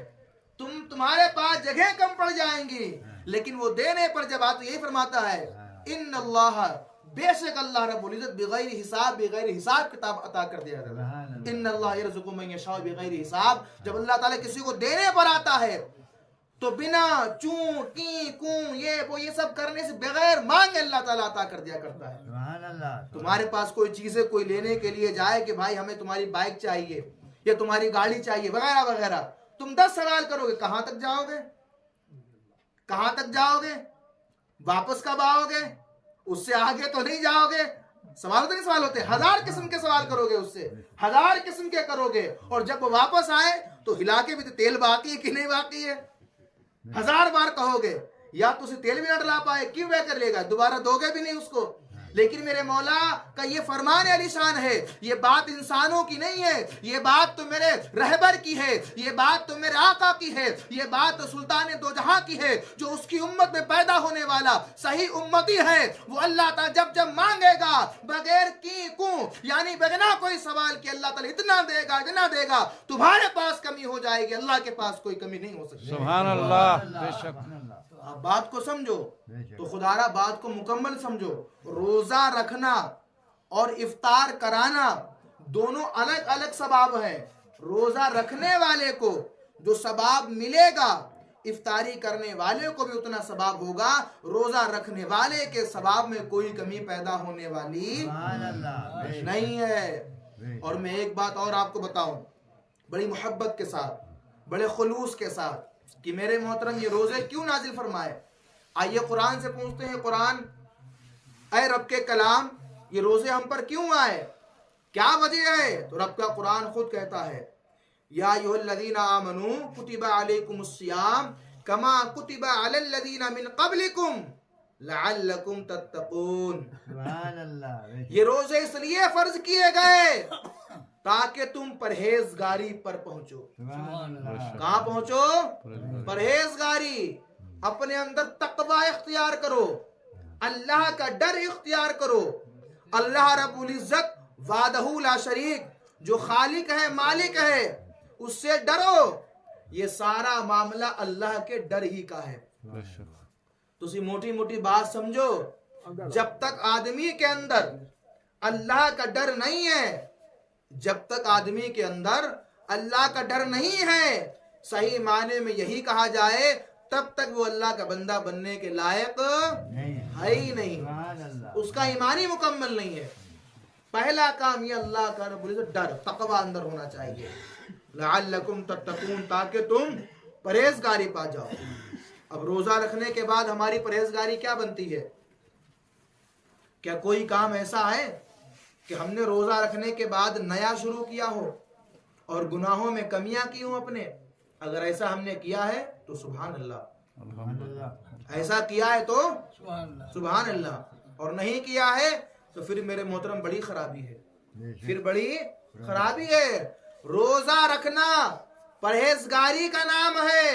تمہارے پاس جگہ کم پڑ جائیں گی، لیکن وہ دینے پر جب آتا یہ فرماتا ہے ان اللہ، بے شک اللہ رب العزت بغیر حساب کتاب عطا کر دیا جاتا ہے. ان اللہ یرزق من یشاء بغیر حساب. جب اللہ تعالیٰ کسی کو دینے پر آتا ہے تو بنا چوں ٹی کوں یہ سب کرنے سے بغیر مانگے اللہ تعالیٰ عطا کر دیا کرتا ہے. سبحان اللہ. تمہارے پاس کوئی چیزیں کوئی لینے کے لیے جائے کہ بھائی ہمیں تمہاری بائک چاہیے یا تمہاری گاڑی چاہیے وغیرہ وغیرہ، تم 10 سوال کرو گے کہاں تک جاؤ گے، کہاں تک جاؤ گے، واپس کب آؤ گے، اس سے آگے تو نہیں جاؤ گے. سوال تو نہیں سوال ہوتے، 1000 قسم کے سوال کرو گے، اس سے 1000 قسم کے کرو گے، اور جب وہ واپس آئے تو ہلا کے بھی تو تیل باقی ہے کہ نہیں باقی ہے. 1000 بار کہو گے یا تو اسے تیل بھی نہ ڈلا پائے کیوں بے کر لے گا، دوبارہ دو گے بھی نہیں اس کو. لیکن میرے مولا کا یہ فرمان علی شان ہے، یہ بات انسانوں کی نہیں ہے، یہ بات تو میرے رہبر کی ہے، یہ بات تو میرے آقا کی ہے، یہ بات تو سلطان دو جہاں کی ہے، جو اس کی امت میں پیدا ہونے والا صحیح امتی ہے. وہ اللہ تعالیٰ جب مانگے گا بغیر کی کوں، یعنی بغنا کوئی سوال کہ اللہ تعالیٰ اتنا دے گا، تمہارے پاس کمی ہو جائے گی، اللہ کے پاس کوئی کمی نہیں ہو سکتی. سبحان اللہ. بے شک. آپ بات کو سمجھو تو خدا را بات کو مکمل سمجھو. روزہ رکھنا اور افطار کرانا دونوں الگ الگ ثواب ہیں. روزہ رکھنے والے کو جو ثواب ملے گا افطاری کرنے والے کو بھی اتنا ثواب ہوگا. روزہ رکھنے والے کے ثواب میں کوئی کمی پیدا ہونے والی سبحان اللہ بے شک نہیں ہے. اور میں ایک بات اور آپ کو بتاؤں بڑی محبت کے ساتھ بڑے خلوص کے ساتھ کہ میرے محترم یہ روزے کیوں نازل فرمائے. آئیے قرآن سے پوچھتے ہیں, قرآن اے رب کے کلام یہ روزے ہم پر کیوں آئے, کیا وجہ ہے؟ تو رب کا قرآن خود کہتا ہے یا ایھا الذین آمنوا کتب علیکم الصیام کما کتب علی الذین من قبلکم لعلکم تتقون. سبحان اللہ بے شک یہ روزے اس لیے فرض کیے گئے تاکہ تم پرہیزگاری پر پہنچو. سبحان اللہ کہاں پہنچو؟ پرہیزگاری. اپنے اندر تقوی اختیار کرو, اللہ کا ڈر اختیار کرو. اللہ رب العزت وحدہ لا شریک جو خالق ہے مالک ہے اس سے ڈرو. یہ سارا معاملہ اللہ کے ڈر ہی کا ہے. بے شک. تسی موٹی موٹی بات سمجھو, جب تک آدمی کے اندر اللہ کا ڈر نہیں ہے, جب تک آدمی کے اندر اللہ کا ڈر نہیں ہے, صحیح معنی میں یہی کہا جائے تب تک وہ اللہ کا بندہ بننے کے لائق نہیں ہے ہی نہیں. سبحان اللہ اس کا ایمان ہی مکمل نہیں ہے. پہلا کام یہ اللہ کا رب العزت ڈر تقوی اندر ہونا چاہیے. لعلکم تتقون تاکہ تم پرہیزگاری پا جاؤ. اب روزہ رکھنے کے بعد ہماری پرہیزگاری کیا بنتی ہے؟ کیا کوئی کام ایسا ہے کہ ہم نے روزہ رکھنے کے بعد نیا شروع کیا ہو اور گناہوں میں کمیاں کی ہوں اپنے؟ اگر ایسا ہم نے کیا ہے تو سبحان اللہ, سبحان اللہ ایسا کیا ہے تو سبحان اللہ, اور نہیں کیا ہے تو پھر میرے محترم بڑی خرابی ہے, بے شک پھر بڑی خرابی ہے. روزہ رکھنا پرہیزگاری کا نام ہے,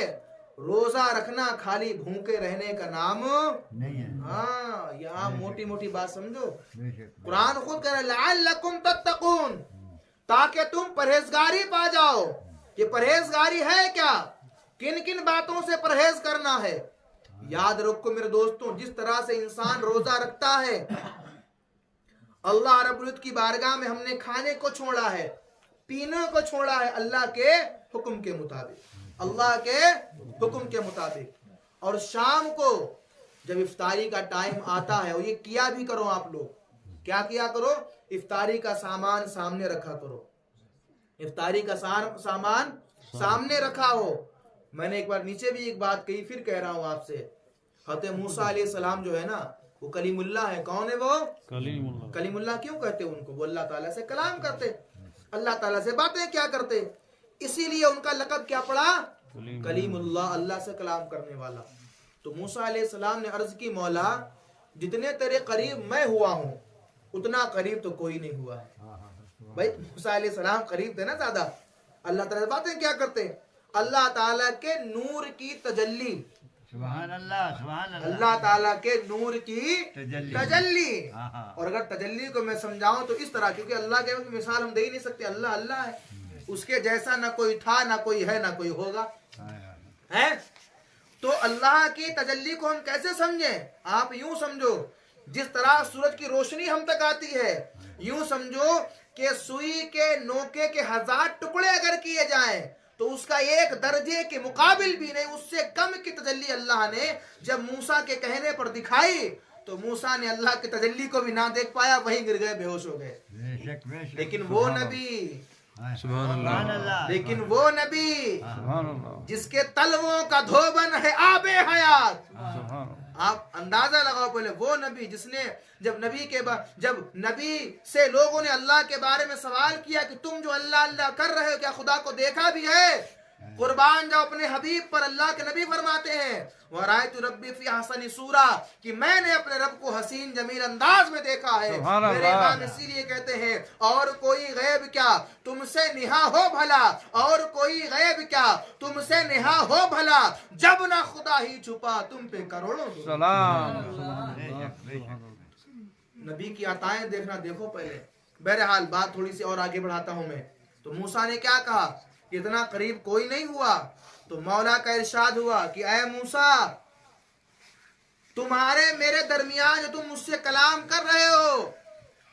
روزہ رکھنا خالی بھوکے رہنے کا نام. نہیں ہے ہاں یہاں موٹی موٹی بات سمجھو. بے شک قرآن خود کہہ رہا ہے لعلکم تتقون تاکہ تم پرہیزگاری پا جاؤ. یہ پرہیزگاری ہے کیا؟ کن کن باتوں سے پرہیز کرنا ہے؟ یاد رکھو میرے دوستوں, جس طرح سے انسان روزہ رکھتا ہے اللہ رب العزت کی بارگاہ میں ہم نے کھانے کو چھوڑا ہے, پینے کو چھوڑا ہے اللہ کے حکم کے مطابق, اللہ کے حکم کے مطابق. اور شام کو جب افطاری کا ٹائم آتا ہے, اور یہ کیا بھی کرو آپ لوگ, کیا کیا کرو؟ افطاری کا سامان سامنے رکھا کرو, افطاری کا سامان سامنے رکھا ہو. میں نے ایک بار نیچے بھی ایک بات کہی, پھر کہہ رہا ہوں آپ سے. حضرت موسیٰ علیہ السلام جو ہے نا وہ کلیم اللہ ہے. کون ہے وہ؟ کلیم اللہ. کلیم اللہ کیوں کہتے ان کو؟ وہ اللہ تعالیٰ سے کلام کرتے, اللہ تعالیٰ سے باتیں کیا کرتے, اسی لیے ان کا لقب کیا پڑا؟ کلیم اللہ, اللہ سے کلام کرنے والا. تو موسیٰ علیہ السلام نے عرض کی مولا جتنے تیرے قریب میں ہوا ہوں اتنا قریب تو کوئی نہیں ہوا ہے. بھائی موسیٰ علیہ السلام قریب تھے نا زیادہ, اللہ تعالیٰ سے باتیں کیا کرتے؟ اللہ تعالیٰ کے نور کی تجلی, سبحان اللہ سبحان اللہ اللہ تعالیٰ کے نور کی تجلی. تجلی. ہاں. اور اگر تجلی کو میں سمجھاؤں تو اس طرح, کیونکہ اللہ کے مثال ہم دے ہی نہیں سکتے. اللہ اللہ ہے, اس کے جیسا نہ کوئی تھا نہ کوئی ہے نہ کوئی ہوگا ہے. تو اللہ کی تجلی کو ہم کیسے سمجھیں؟ آپ یوں سمجھو جس طرح سورج کی روشنی ہم تک آتی ہے, یوں سمجھو کہ سوئی کے نوکے کے 1000 ٹکڑے اگر کیے جائیں تو اس کا ایک درجے کے مقابل بھی نہیں, اس سے کم کی تجلی اللہ نے جب موسیٰ کے کہنے پر دکھائی تو موسیٰ نے اللہ کی تجلی کو بھی نہ دیکھ پایا, وہیں گر گئے, بے ہوش ہو گئے. بے شک بے شک لیکن وہ نبی, سبحان اللہ. لیکن وہ نبی سبحان اللہ. جس کے تلووں کا دھوبن ہے آب حیات. سبحان اللہ. آپ اندازہ لگاؤ پہلے, وہ نبی جس نے جب نبی سے لوگوں نے اللہ کے بارے میں سوال کیا کہ تم جو اللہ اللہ کر رہے ہو کیا خدا کو دیکھا بھی ہے؟ قربان جاؤ اپنے حبیب پر. اللہ کے نبی فرماتے ہیں وَرَأَيْتُ رَبِّي فِي أَحْسَنِ صُورَةٍ کہ میں نے اپنے رب کو حسین جمیل انداز میں دیکھا ہے. سبحان میرے اللہ. امام اسی لیے کہتے ہیں اور کوئی غیب کیا تم سے نہا ہو بھلا, اور کوئی غیب کیا تم سے نہا ہو بھلا, جب نہ خدا ہی چھپا تم پہ کروڑوں سلام. بے شک بے شک نبی کی عطائیں دیکھنا دیکھو پہلے. بہرحال بات تھوڑی سی اور آگے بڑھاتا ہوں میں. تو موسیٰ نے کیا کہا کہ اتنا قریب کوئی نہیں ہوا, تو مولا کا ارشاد ہوا کہ اے موسیٰ تمہارے میرے درمیان جو تم مجھ سے کلام کر رہے ہو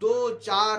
2, 4,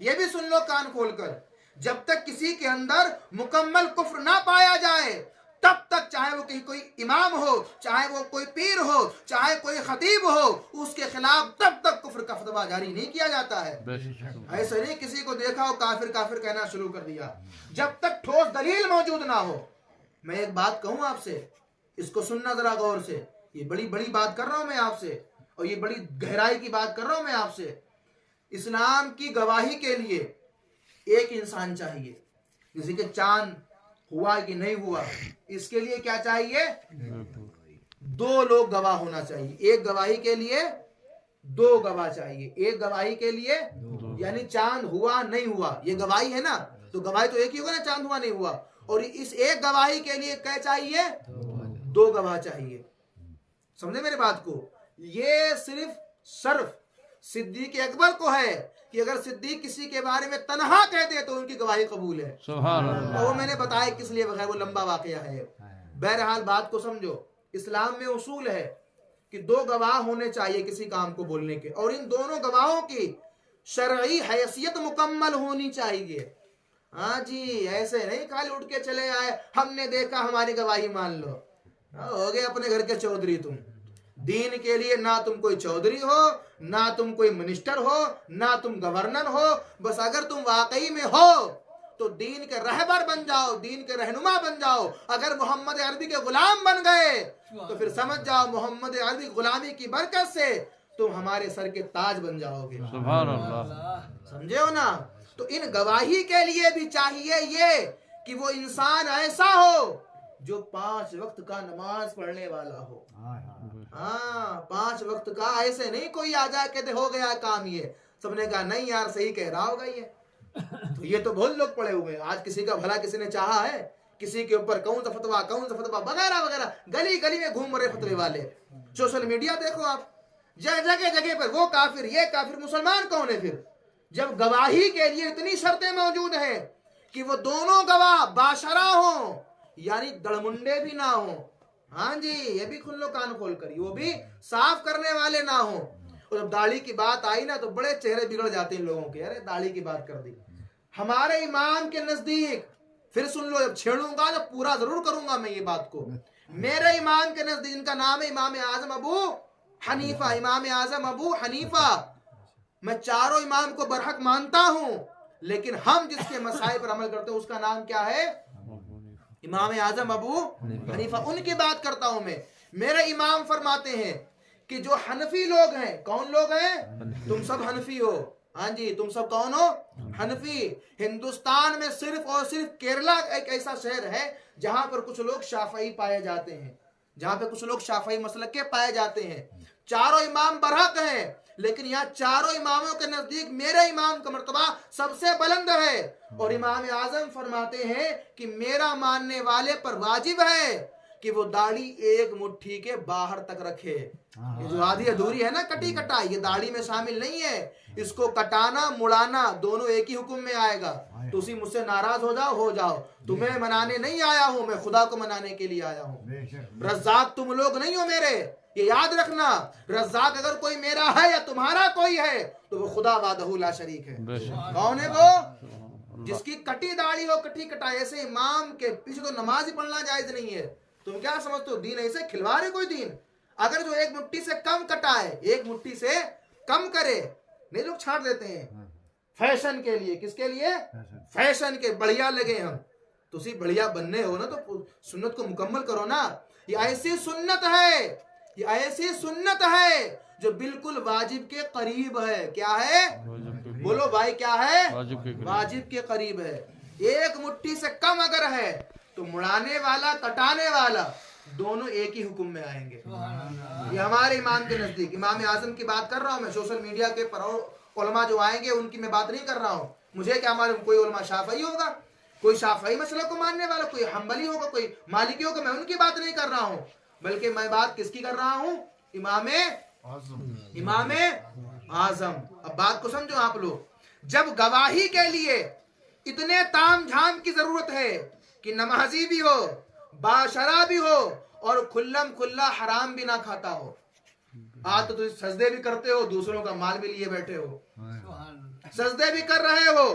یہ بھی سن لو کان کھول کر، جب تک کسی کے اندر مکمل کفر نہ پایا جائے تب تک چاہے وہ کوئی امام ہو، چاہے وہ کوئی پیر ہو، چاہے کوئی خطیب ہو، اس کے خلاف تب تک کفر کا فتویٰ جاری نہیں کیا جاتا ہے۔ بے شک ایسے نہیں کسی کو دیکھا ہو کافر کافر کہنا شروع کر دیا، جب تک ٹھوس دلیل موجود نہ ہو۔ میں ایک بات کہوں آپ سے، اس کو سننا ذرا غور سے، یہ بڑی بڑی بات کر رہا ہوں میں آپ سے، اور یہ بڑی گہرائی کی بات کر رہا ہوں میں آپ سے۔ اسلام کی گواہی کے لیے ایک انسان چاہیے، جیسے کہ چاند ہوا کہ نہیں ہوا، اس کے لیے کیا چاہیے؟ دو لوگ گواہ ہونا چاہیے۔ ایک گواہی کے لیے دو گواہ چاہیے، ایک گواہی کے لیے یعنی چاند ہوا نہیں ہوا یہ گواہی ہے نا، تو گواہی تو ایک ہی ہوگا نا، چاند ہوا نہیں ہوا، اور اس ایک گواہی کے لیے کیا چاہیے؟ دو گواہ چاہیے۔ سمجھے میرے بات کو؟ یہ صرف صدیق اکبر کو ہے کہ اگر صدیق کسی کے بارے میں تنہا کہہ دے تو ان کی گواہی قبول ہے، سبحان اللہ۔ اور وہ میں نے بتایا کس لیے بغیر، وہ لمبا واقعہ ہے۔ بہرحال بات کو سمجھو، اسلام میں اصول ہے کہ دو گواہ ہونے چاہیے کسی کام کو بولنے کے، اور ان دونوں گواہوں کی شرعی حیثیت مکمل ہونی چاہیے۔ ہاں جی، ایسے نہیں خالی اٹھ کے چلے آئے ہم نے دیکھا ہماری گواہی مان لو، ہو گئے اپنے گھر کے چودھری تم۔ دین کے لیے نہ تم کوئی چودھری ہو، نہ تم کوئی منسٹر ہو، نہ تم گورنر ہو، بس اگر تم واقعی میں ہو تو دین کے رہبر بن جاؤ، دین کے رہنما بن جاؤ۔ اگر محمد عربی کے غلام بن گئے تو پھر سمجھ جاؤ محمد عربی غلامی کی برکت سے تم ہمارے سر کے تاج بن جاؤ گے۔ سبحان اللہ۔ سمجھے ہو نا؟ تو ان گواہی کے لیے بھی چاہیے یہ کہ وہ انسان ایسا ہو جو 5 وقت کا نماز پڑھنے والا ہو۔ ہاں 5 وقت کا، ایسے نہیں کوئی آ جائے کہتے ہو گیا کام، یہ سب نے کہا نہیں یار صحیح کہہ رہا ہوگا یہ، تو یہ تو بہت لوگ پڑے ہوئے ہیں۔ آج کسی کا بھلا کسی نے چاہا ہے؟ کسی کے اوپر کون سا فتویٰ وغیرہ وغیرہ، گلی گلی میں گھوم رہے فتوے والے۔ سوشل میڈیا دیکھو آپ، جگہ جگہ پر وہ کافر یہ کافر، مسلمان کون ہے پھر؟ جب گواہی کے لیے اتنی شرطیں موجود ہیں کہ وہ دونوں گواہ باشرہ ہوں، یعنی دڑمنڈے بھی نہ ہوں، ہاں جی یہ بھی کھل لو کان کھول کر، وہ بھی صاف کرنے والے نہ ہوں۔ اور جب داڑھی کی بات آئی نا تو بڑے چہرے بگڑ جاتے ہیں لوگوں کے، ارے داڑھی کی بات کر دی۔ ہمارے امام کے نزدیک، پھر سن لو، جب چھیڑوں گا جب پورا ضرور کروں گا میں یہ بات کو، میرے امام کے نزدیک، ان کا نام ہے امام اعظم ابو حنیفہ، امام اعظم ابو حنیفہ، میں چاروں امام کو برحق مانتا ہوں، لیکن ہم جس کے مسائل پر عمل کرتے ہیں اس کا نام کیا ہے؟ امام اعظم ابو حنیفہ۔ ان کی بات کرتا ہوں میں۔ میرے امام فرماتے ہیں کہ جو حنفی لوگ ہیں، کون لوگ ہیں؟ تم سب حنفی ہو، ہاں جی تم سب کون ہو؟ حنفی۔ ہندوستان میں صرف اور صرف کیرلا ایک ایسا شہر ہے جہاں پر کچھ لوگ شافعی پائے جاتے ہیں، جہاں پہ کچھ لوگ شافعی مسلک کے پائے جاتے ہیں۔ چاروں امام برحق ہیں، لیکن یہاں چاروں اماموں کے نزدیک میرے امام کا مرتبہ سب سے بلند ہے، اور امام اعظم فرماتے ہیں کہ میرا ماننے والے پر واجب ہے کہ وہ داڑھی ایک مٹھی کے باہر تک رکھے۔ یہ جو آدھی ادھوری ہے نا کٹی کٹا، یہ داڑھی میں شامل نہیں ہے، اس کو کٹانا مڑانا دونوں ایک ہی حکم میں آئے گا۔ تو اسی مجھ سے ناراض ہو جاؤ، تمہیں منانے نہیں آیا ہوں میں، خدا کو منانے کے لیے آیا ہوں۔ رزاق تم لوگ نہیں ہو میرے، یہ یاد رکھنا، رزاق اگر کوئی میرا ہے یا تمہارا کوئی ہے تو وہ خدا وحدہ لا شریک ہے۔ کون ہے وہ؟ جس کی کٹی داڑھی ہو، کٹی کٹائی۔ ایسے امام کے پیچھے تو نماز ہی پڑھنا جائز نہیں ہے۔ تم کیا سمجھتے ہو دین ایسے کھلوا رہے کوئی دین؟ اگر جو ایک مٹھی سے کم کٹائے، ایک مٹھی سے کم کرے، نہیں لوگ چھاڑ دیتے ہیں فیشن کے لیے۔ کس کے لیے؟ فیشن کے، بڑھیا لگے ہم تو اسی بڑھیا بننے ہو نا تو سنت کو مکمل کرو نا۔ یہ ایسی سنت ہے، یہ ایسی سنت ہے جو بالکل واجب کے قریب ہے۔ کیا ہے؟ بولو بھائی کیا ہے؟ واجب کے قریب ہے۔ ایک مٹھی سے کم اگر ہے تو مڑانے والا کٹانے والا دونوں ایک ہی حکم میں آئیں گے۔ یہ ہمارے امام کے نزدیک، امام اعظم کی بات کر رہا ہوں میں۔ سوشل میڈیا کے پر علماء جو آئیں گے ان کی میں بات نہیں کر رہا ہوں، مجھے کیا معلوم کوئی علماء شافعی ہوگا، کوئی شافعی مسئلہ کو ماننے والا، کوئی حنبلی ہوگا، کوئی مالکی ہوگا، میں ان کی بات نہیں کر رہا ہوں، بلکہ میں بات کس کی کر رہا ہوں؟ امام اعظم۔ اب بات کو سمجھو آپ لوگ، جب گواہی کے لیے اتنے تام جھام کی ضرورت ہے کہ نمازی بھی ہو، باشرہ بھی ہو، اور کھلم کھلا حرام بھی نہ کھاتا ہو، آج تو تم سجدے بھی کرتے ہو, دوسروں کا مال بھی لیے بیٹھے ہو, سجدے بھی کر رہے ہو,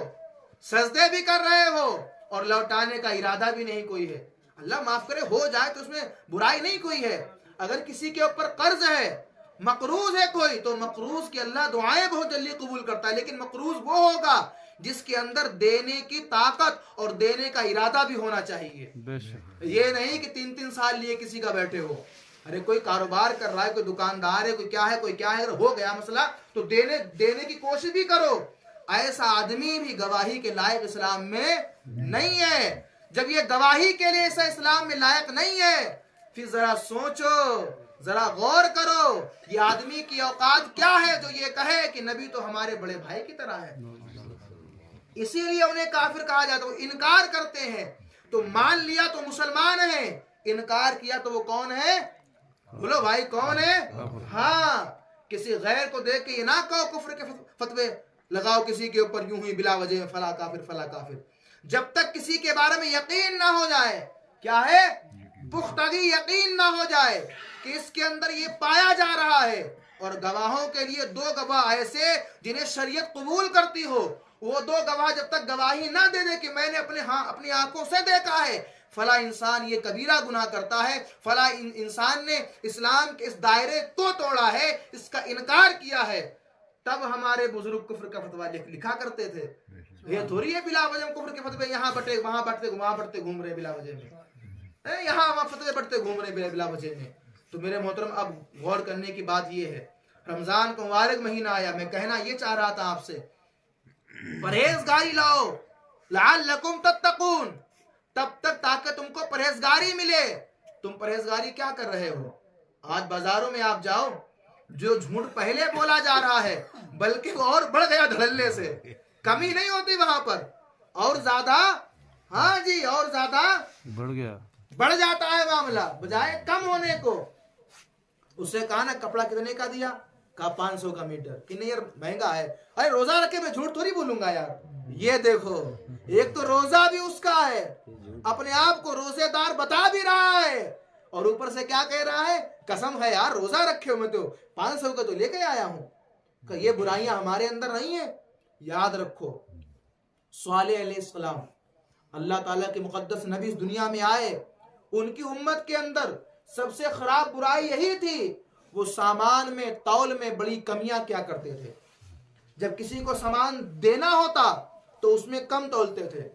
سجدے بھی کر رہے ہو اور لوٹانے کا ارادہ بھی نہیں کوئی ہے. اللہ معاف کرے, ہو جائے تو اس میں برائی نہیں کوئی ہے. اگر کسی کے اوپر قرض ہے, مقروض ہے کوئی, تو مقروض کی اللہ دعائیں بہت جلدی قبول کرتا ہے, لیکن مقروض وہ ہوگا جس کے اندر دینے کی طاقت اور دینے کا ارادہ بھی ہونا چاہیے. بے شک یہ نہیں کہ 3 سال لیے کسی کا بیٹھے ہو. ارے کوئی کاروبار کر رہا ہے, کوئی دکاندار ہے, کوئی کیا ہے, کوئی کیا ہے, اگر ہو گیا مسئلہ تو دینے کی کوشش بھی کرو. ایسا آدمی بھی گواہی کے لائق اسلام میں نہیں ہے. جب یہ گواہی کے لیے ایسا اسلام میں لائق نہیں ہے, پھر ذرا سوچو, ذرا غور کرو, یہ آدمی کی اوقات کیا ہے جو یہ کہے کہ نبی تو ہمارے بڑے بھائی کی طرح ہے. اسی لیے انہیں کافر کہا جاتا ہے. وہ انکار کرتے ہیں تو مان لیا تو مسلمان ہیں, انکار کیا تو وہ کون ہے؟ بولو بھائی کون ہے؟ ہاں, کسی غیر کو دیکھ کے یہ نہ کہو کفر کے فتوے لگاؤ کسی کے اوپر یوں ہی بلا وجہ فلا کافر فلا کافر. جب تک کسی کے بارے میں یقین نہ ہو جائے, کیا ہے, پختگی یقین نہ ہو جائے کہ اس کے اندر یہ پایا جا رہا ہے. اور گواہوں کے لیے 2 گواہ ایسے جنہیں شریعت قبول کرتی ہو, وہ 2 گواہ جب تک گواہی نہ دے دے کہ میں نے اپنی آنکھوں سے دیکھا ہے فلاں انسان یہ کبیرہ گناہ کرتا ہے, فلاں انسان نے اسلام کے اس دائرے کو توڑا ہے, اس کا انکار کیا ہے, تب ہمارے بزرگ کفر کا فتویٰ لکھا کرتے تھے. یہ تھوڑی ہے بلا وجہ کفر کے فتوے یہاں بٹے وہاں بٹتے گھوم رہے بلا وجہ میں, یہاں وہاں فتوے بٹتے گھوم رہے بلا وجہ میں. تو میرے محترم, اب غور کرنے کی بات یہ ہے, رمضان کا مبارک مہینہ آیا, میں کہنا یہ چاہ رہا تھا آپ سے, پرہیزگاری لاؤ لعلکم تتقون, تب تک تاکہ تم کو پرہیزگاری ملے. تم پرہیزگاری کیا کر رہے ہو؟ آج بازاروں میں آپ جاؤ, جو جھوٹ پہلے بولا جا رہا ہے بلکہ وہ اور بڑھ گیا دھڑلے سے, کمی نہیں ہوتی وہاں پر, اور زیادہ, ہاں جی اور زیادہ بڑھ جاتا ہے معاملہ بجائے کم ہونے کو. اس سے کہا نا کپڑا کتنے کا دیا, کہا 500 کا میٹر, کہ نہیں یار مہنگا ہے. ارے روزہ رکھے میں جھوٹ تھوڑی بولوں گا یار. یہ دیکھو, ایک تو روزہ بھی اس کا ہے, اپنے آپ کو روزے دار بتا بھی رہا ہے, اور اوپر سے کیا کہہ رہا ہے, قسم ہے یار روزہ رکھے ہو میں تو 500 کا تو لے کے آیا ہوں. کہ یہ برائیاں ہمارے اندر نہیں ہیں. یاد رکھو, صالح علیہ السلام, اللہ تعالیٰ کے مقدس نبی اس دنیا میں آئے, ان کی امت کے اندر سب سے خراب برائی یہی تھی, وہ سامان میں تول میں بڑی کمیاں کیا کرتے تھے. جب کسی کو سامان دینا ہوتا تو اس میں کم تولتے تھے.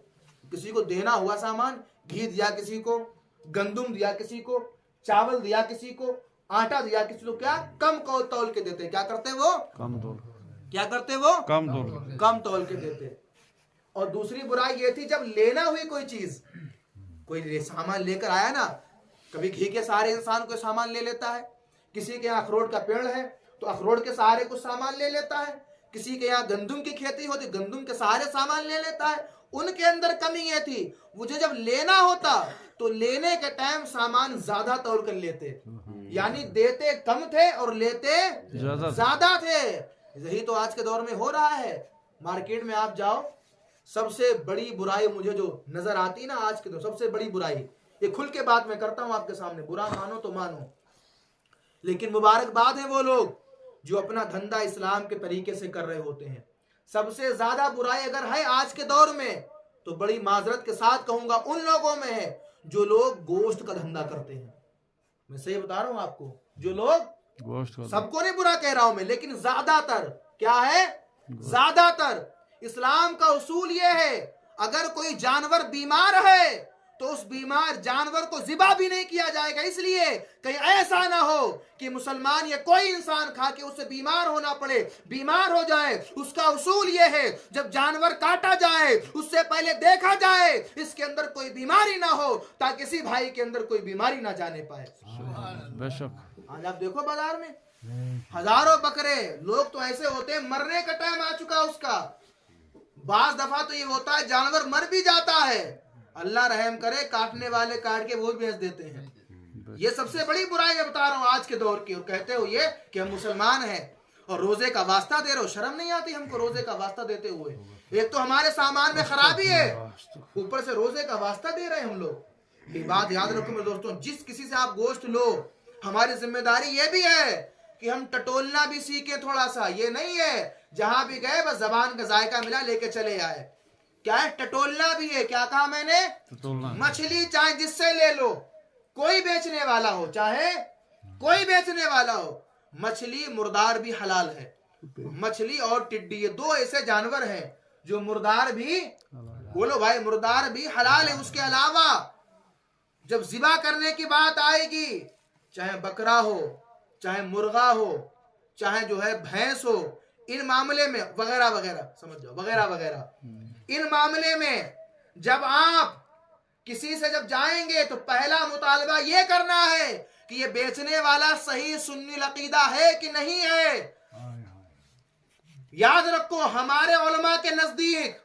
کسی کو دینا ہوا سامان, گھی دیا کسی کو, گندم دیا کسی کو, چاول دیا کسی کو, آٹا دیا کسی کو, کیا کم تول کے دیتے. کیا کرتے وہ, کیا کرتے وہ, کم تول کے دیتے. اور دوسری برائی یہ تھی, جب لینا ہوئی کوئی چیز, کوئی سامان لے کر آیا نا, کبھی گھی کے سارے انسان کوئی سامان لے لیتا ہے, کسی کے یہاں اخروٹ کا پیڑ ہے تو اخروٹ کے سارے کچھ سامان لے لیتا ہے, کسی کے یہاں گندم کی کھیتی ہوتی گندم کے سارے سامان لے لیتا ہے. ان کے اندر کمی یہ تھی, مجھے جب لینا ہوتا تو لینے کے ٹائم سامان زیادہ تول کر لیتے, یعنی دیتے کم تھے اور لیتے زیادہ تھے. یہی تو آج کے دور میں ہو رہا ہے. مارکیٹ میں آپ جاؤ, سب سے بڑی برائی مجھے جو نظر آتی نا آج کے دور, سب سے بڑی برائی, یہ کھل کے بات میں کرتا ہوں آپ کے سامنے, برا مانو تو مانو, لیکن مبارکباد ہے وہ لوگ جو اپنا دھندا اسلام کے طریقے سے کر رہے ہوتے ہیں. سب سے زیادہ برائی اگر ہے آج کے دور میں تو بڑی معذرت کے ساتھ کہوں گا ان لوگوں میں ہے جو لوگ گوشت کا دھندا کرتے ہیں. میں صحیح بتا رہا ہوں آپ کو, جو لوگ گوشت, سب کو نہیں برا کہہ رہا ہوں میں, لیکن زیادہ تر کیا ہے, زیادہ تر. اسلام کا اصول یہ ہے, اگر کوئی جانور بیمار ہے تو اس بیمار جانور کو ذبح بھی نہیں کیا جائے گا, اس لیے کہیں ایسا نہ ہو کہ مسلمان یا کوئی انسان کھا کے اس سے بیمار ہونا پڑے, بیمار ہو جائے. اس کا اصول یہ ہے, جب جانور کاٹا جائے اس سے پہلے دیکھا جائے اس کے اندر کوئی بیماری نہ ہو, تاکہ کسی بھائی کے اندر کوئی بیماری نہ جانے پائے. بے شک. آج آپ دیکھو بازار میں ہزاروں بکرے, لوگ تو ایسے ہوتے ہیں مرنے کا ٹائم آ چکا اس کا. بعض دفعہ تو یہ ہوتا ہے جانور مر بھی جاتا ہے, اللہ رحم کرے, کاٹنے والے کاٹ کے وہ بیچ دیتے ہیں. یہ سب سے بڑی برائی میں بتا رہا ہوں آج کے دور کی, اور کہتے ہو یہ کہ ہم مسلمان ہیں اور روزے کا واسطہ دے رہے ہو. شرم نہیں آتی ہم کو روزے کا واسطہ دیتے ہوئے؟ ایک تو ہمارے سامان میں خرابی ہے, اوپر سے روزے کا واسطہ دے رہے ہیں ہم لوگ. یہ بات یاد رکھو میرے دوستوں, جس کسی سے آپ گوشت لو, ہماری ذمہ داری یہ بھی ہے کہ ہم ٹٹولنا بھی سیکھیں تھوڑا سا. یہ نہیں ہے جہاں بھی گئے بس زبان کا ذائقہ ملا لے کے چلے آئے. کیا ہے ٹٹولنا بھی ہے. کیا کہا میں نے؟ مچھلی چاہے جس سے لے لو, کوئی بیچنے والا ہو, چاہے کوئی بیچنے والا ہو. مچھلی مردار بھی حلال ہے. مچھلی اور ٹڈی یہ دو ایسے جانور ہیں جو مردار بھی, بولو بھائی, مردار بھی حلال ہے. اس کے علاوہ جب ذبح کرنے کی بات آئے گی, چاہے بکرا ہو, چاہے مرغا ہو, چاہے جو ہے بھینس ہو, ان معاملے میں وغیرہ وغیرہ, سمجھ جاؤ, وغیرہ وغیرہ, ان معاملے میں جب آپ کسی سے جب جائیں گے تو پہلا مطالبہ یہ کرنا ہے کہ یہ بیچنے والا صحیح سنی العقیدہ ہے کہ نہیں ہے. یاد رکھو ہمارے علماء کے نزدیک,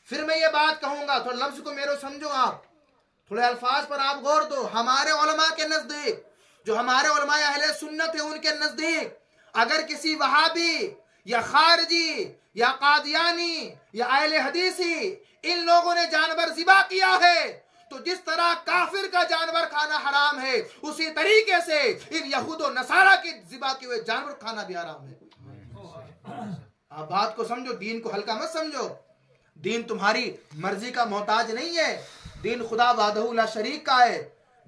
پھر میں یہ بات کہوں گا, تھوڑا لفظ کو میرے سمجھو, آپ تھوڑے الفاظ پر آپ غور دو. ہمارے علماء کے نزدیک, جو ہمارے علماء اہل سنت ہیں, ان کے نزدیک اگر کسی وہابی یا خارجی یا قادیانی یا اہل حدیثی ان لوگوں نے جانور ذبح کیا ہے تو جس طرح کافر کا جانور کھانا حرام ہے, اسی طریقے سے ان یہود و نصارہ کی ذبح کیے ہوئے جانور کھانا بھی حرام ہے. آپ بات کو سمجھو, دین کو ہلکا مت سمجھو. دین تمہاری مرضی کا محتاج نہیں ہے. دین خدا وحدہ لا شریک کا ہے.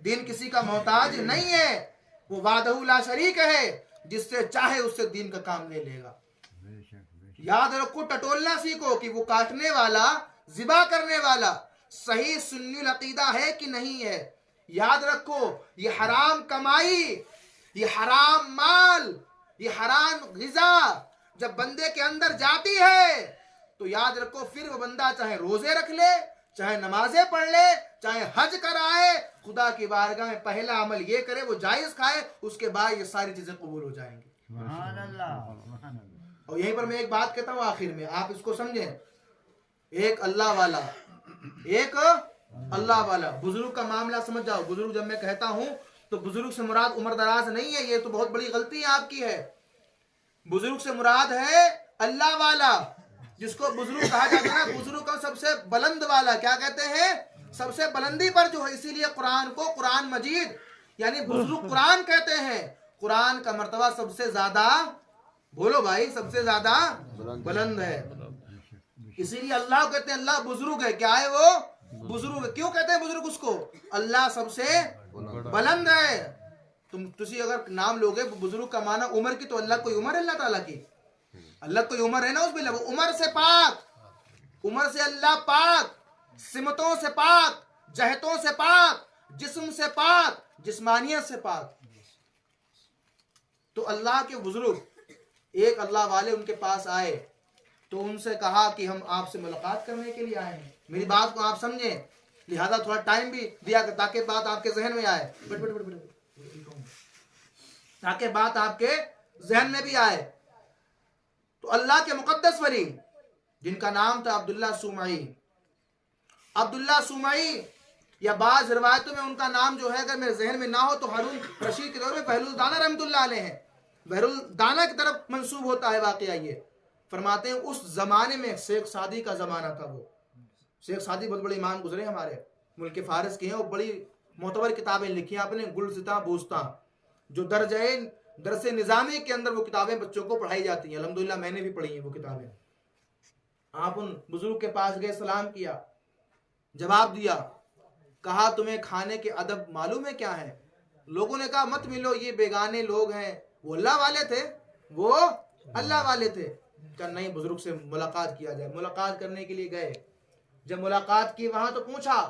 دین کسی کا محتاج نہیں ہے. وہ وحدہ لا شریک ہے, جس سے چاہے اس سے دین کا کام لے لے گا. یاد رکھو, ٹٹولنا سیکھو کہ وہ کاٹنے والا, ذبح کرنے والا صحیح سنی العقیدہ ہے کہ نہیں ہے. یاد رکھو یہ حرام کمائی, یہ حرام مال, یہ حرام غذا جب بندے کے اندر جاتی ہے تو یاد رکھو پھر وہ بندہ چاہے روزے رکھ لے, چاہے نمازیں پڑھ لے, چاہے حج کرائے, خدا کی بارگاہ میں پہلا عمل یہ کرے وہ جائز کھائے, اس کے بعد یہ ساری چیزیں قبول ہو جائیں گی. سبحان اللہ, سبحان اللہ. اور یہیں پر میں ایک بات کہتا ہوں آخر میں, آپ اس کو سمجھیں. ایک اللہ والا, ایک اللہ والا, بزرگ کا معاملہ سمجھ جاؤ. بزرگ جب میں کہتا ہوں تو بزرگ سے مراد عمر دراز نہیں ہے, یہ تو بہت بڑی غلطی آپ کی ہے. بزرگ سے مراد ہے اللہ والا, جس کو بزرگ کہا جاتا ہے. بزرگ کا سب سے بلند والا, کیا کہتے ہیں؟ سب سے بلندی پر جو ہے. اسی لیے قرآن کو قرآن مجید یعنی بزرگ قرآن کہتے ہیں. قرآن کا مرتبہ سب سے زیادہ, بولو بھائی, سب سے زیادہ بلند ہے. اسی لیے اللہ کہتے ہیں اللہ بزرگ ہے. کیا ہے وہ؟ بزرگ ہے. کیوں کہتے ہیں بزرگ اس کو؟ اللہ سب سے بلند ہے. تسی اگر نام لوگے بزرگ کا معنی عمر کی, تو اللہ کوئی عمر ہے اللہ تعالیٰ کی؟ اللہ کوئی عمر ہے نا اس میں, وہ عمر سے پاک, عمر سے اللہ پاک, سمتوں سے پاک, جہتوں سے پاک, جسم سے پاک, جسمانیت سے پاک. تو اللہ کے بزرگ ایک اللہ والے ان کے پاس آئے تو ان سے کہا کہ ہم آپ سے ملاقات کرنے کے لیے آئے ہیں. میری بات کو آپ سمجھیں, لہذا تھوڑا ٹائم بھی دیا تاکہ بات آپ کے ذہن میں آئے, تاکہ بات آپ کے ذہن میں بھی آئے. تو اللہ کے مقدس ولی جن کا نام تھا عبداللہ سومعی, عبداللہ سومعی, یا بعض روایتوں میں ان کا نام جو ہے اگر میرے ذہن میں نہ ہو تو ہارون رشید کے دور میں بہر الدانہ رحمۃ اللہ علیہ ہیں. بہر الدانہ کی طرف منسوب ہوتا ہے واقعہ. یہ فرماتے ہیں اس زمانے میں شیخ سعدی کا زمانہ تھا. وہ شیخ سعدی بہت بڑے امام گزرے ہمارے ملک فارس کے ہیں, اور بڑی معتبر کتابیں لکھی ہیں آپ نے, گلستاں بوستاں, جو درس نظامی کے اندر وہ کتابیں بچوں کو پڑھائی جاتی ہیں. الحمدللہ میں نے بھی پڑھی ہیں وہ کتابیں. آپ ان بزرگ کے پاس گئے, سلام کیا, جواب دیا, کہا تمہیں کھانے کے ادب معلوم ہے کیا ہے؟ لوگوں نے کہا مت ملو, یہ بیگانے لوگ ہیں. وہ اللہ والے تھے, وہ اللہ والے تھے. کہا نہیں, بزرگ سے ملاقات کیا جائے. ملاقات کرنے کے لیے گئے. جب ملاقات کی وہاں تو پوچھا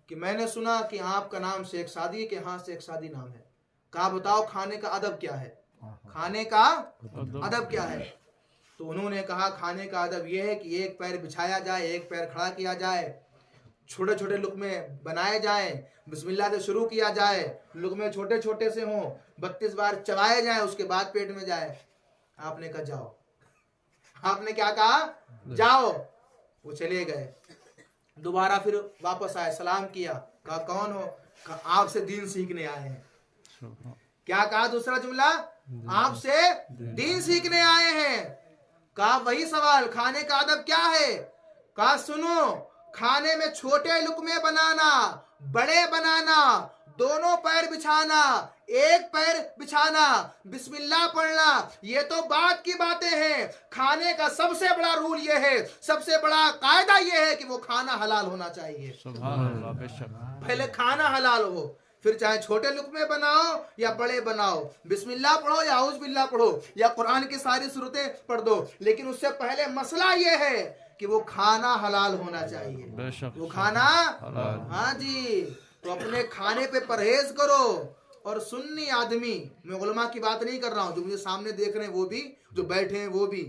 کہ میں نے سنا کہ آپ کا نام شیخ سعدی ہے, کہ ہاں شیخ سعدی نام ہے. کہا بتاؤ کھانے کا ادب کیا ہے, کھانے کا ادب کیا ہے؟ تو انہوں نے کہا کھانے کا ادب یہ ہے کہ ایک پیر بچھایا جائے, ایک پیر کھڑا کیا جائے, چھوٹے چھوٹے لقمے بنائے جائیں, بسم اللہ سے شروع کیا جائے, لقمے چھوٹے چھوٹے سے ہوں, 32 بار چبائے جائیں, اس کے بعد پیٹ میں جائے. آپ نے کہا جاؤ. آپ نے کیا کہا؟ جاؤ. وہ چلے گئے. دوبارہ پھر واپس آئے, سلام کیا, کہا کون ہو؟ کہا آپ سے دین سیکھنے آئے ہیں. کیا کہا دوسرا جملہ؟ آپ سے دین سیکھنے آئے ہیں. کہا وہی سوال, کھانے کا ادب کیا ہے؟ کہا سنو, کھانے میں چھوٹے لقمے بنانا, بڑے بنانا, دونوں پیر بچھانا, ایک پیر بچھانا, بسملہ پڑھنا, یہ تو بات کی باتیں ہیں. کھانے کا سب سے بڑا رول یہ ہے, سب سے بڑا قاعدہ یہ ہے کہ وہ کھانا حلال ہونا چاہیے. سبحان اللہ, بے شک. پہلے کھانا حلال ہو, پھر چاہے چھوٹے لقمے بناؤ یا بڑے بناؤ, بسم اللہ پڑھو یا اعوذ باللہ پڑھو یا قرآن کی ساری صورتیں پڑھ دو, لیکن اس سے پہلے مسئلہ یہ ہے کہ وہ کھانا حلال ہونا چاہیے. بے شک. وہ کھانا حلال. ہاں جی. تو اپنے کھانے پہ پرہیز کرو. اور سنی آدمی, میں علماء کی بات نہیں کر رہا ہوں, جو مجھے سامنے دیکھ رہے ہیں وہ بھی, جو بیٹھے ہیں وہ بھی,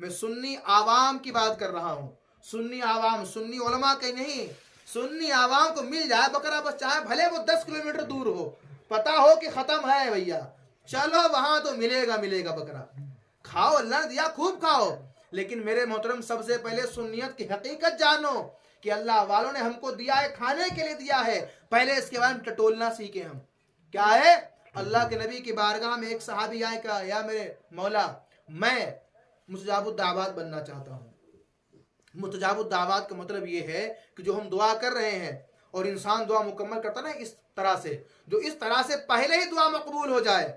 میں سنی عوام کی بات کر رہا ہوں. سنی عوام, سنی علماء کے نہیں, سنی عوام کو مل جائے بکرا بس, چاہے بھلے وہ 10 کلومیٹر دور ہو, پتا ہو کہ ختم ہے بھیا, چلو وہاں تو ملے گا بکرا, کھاؤ, اللہ نے دیا خوب کھاؤ. لیکن میرے محترم سب سے پہلے سنیت کی حقیقت جانو کہ اللہ والوں نے ہم کو دیا ہے, کھانے کے لیے دیا ہے, پہلے اس کے بعد ٹٹولنا سیکھیں ہم. کیا ہے؟ اللہ کے نبی کی بارگاہ میں ایک صحابی آئے, کہا یا میرے مولا میں مستجاب الدعوات بننا چاہتا ہوں. مستجاب الدعوات کا مطلب یہ ہے کہ جو ہم دعا کر رہے ہیں اور انسان دعا مکمل کرتا نا اس طرح سے, جو اس طرح سے پہلے ہی دعا مقبول ہو جائے,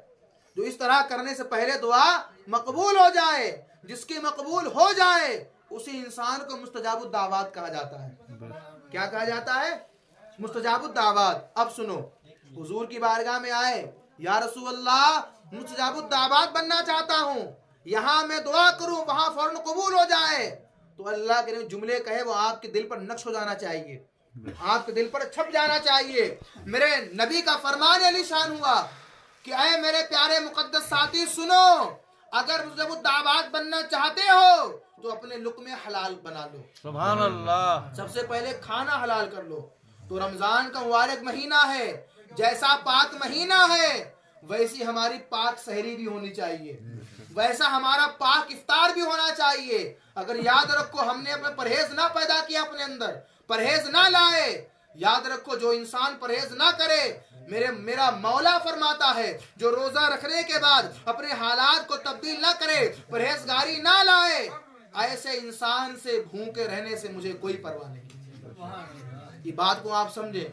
جو اس طرح کرنے سے پہلے دعا مقبول ہو جائے, جس کی مقبول ہو جائے اسی انسان کو مستجاب الدعوات کہا جاتا ہے. کیا کہا جاتا ہے؟ مستجاب الدعوات. اب سنو, حضور کی بارگاہ میں آئے, یا رسول اللہ مستجاب الدعوات بننا چاہتا ہوں, یہاں میں دعا کروں وہاں فوراً قبول ہو جائے. تو اللہ کے جملے کہے وہ آپ کے دل پر نقش ہو جانا چاہیے, آپ کے دل پر چھپ جانا چاہیے. میرے نبی کا فرمان علی شان ہوا کہ اے میرے پیارے مقدس ساتھی سنو, اگر مستجاب الدعوات بننا چاہتے ہو تو اپنے لقمے حلال بنا لو. سبحان اللہ. سب سے پہلے کھانا حلال کر لو. تو رمضان کا مبارک مہینہ ہے, جیسا پاک مہینہ ہے ویسی ہماری پاک سحری بھی ہونی چاہیے, ویسا ہمارا پاک افطار بھی ہونا چاہیے. اگر یاد رکھو ہم نے اپنے پرہیز نہ پیدا کیا, اپنے اندر پرہیز نہ لائے, یاد رکھو جو انسان پرہیز نہ کرے, میرا مولا فرماتا ہے جو روزہ رکھنے کے بعد اپنے حالات کو تبدیل نہ کرے, پرہیزگاری نہ لائے, ایسے انسان سے بھوکے رہنے سے مجھے کوئی پرواہ نہیں. یہ بات کو آپ سمجھیں.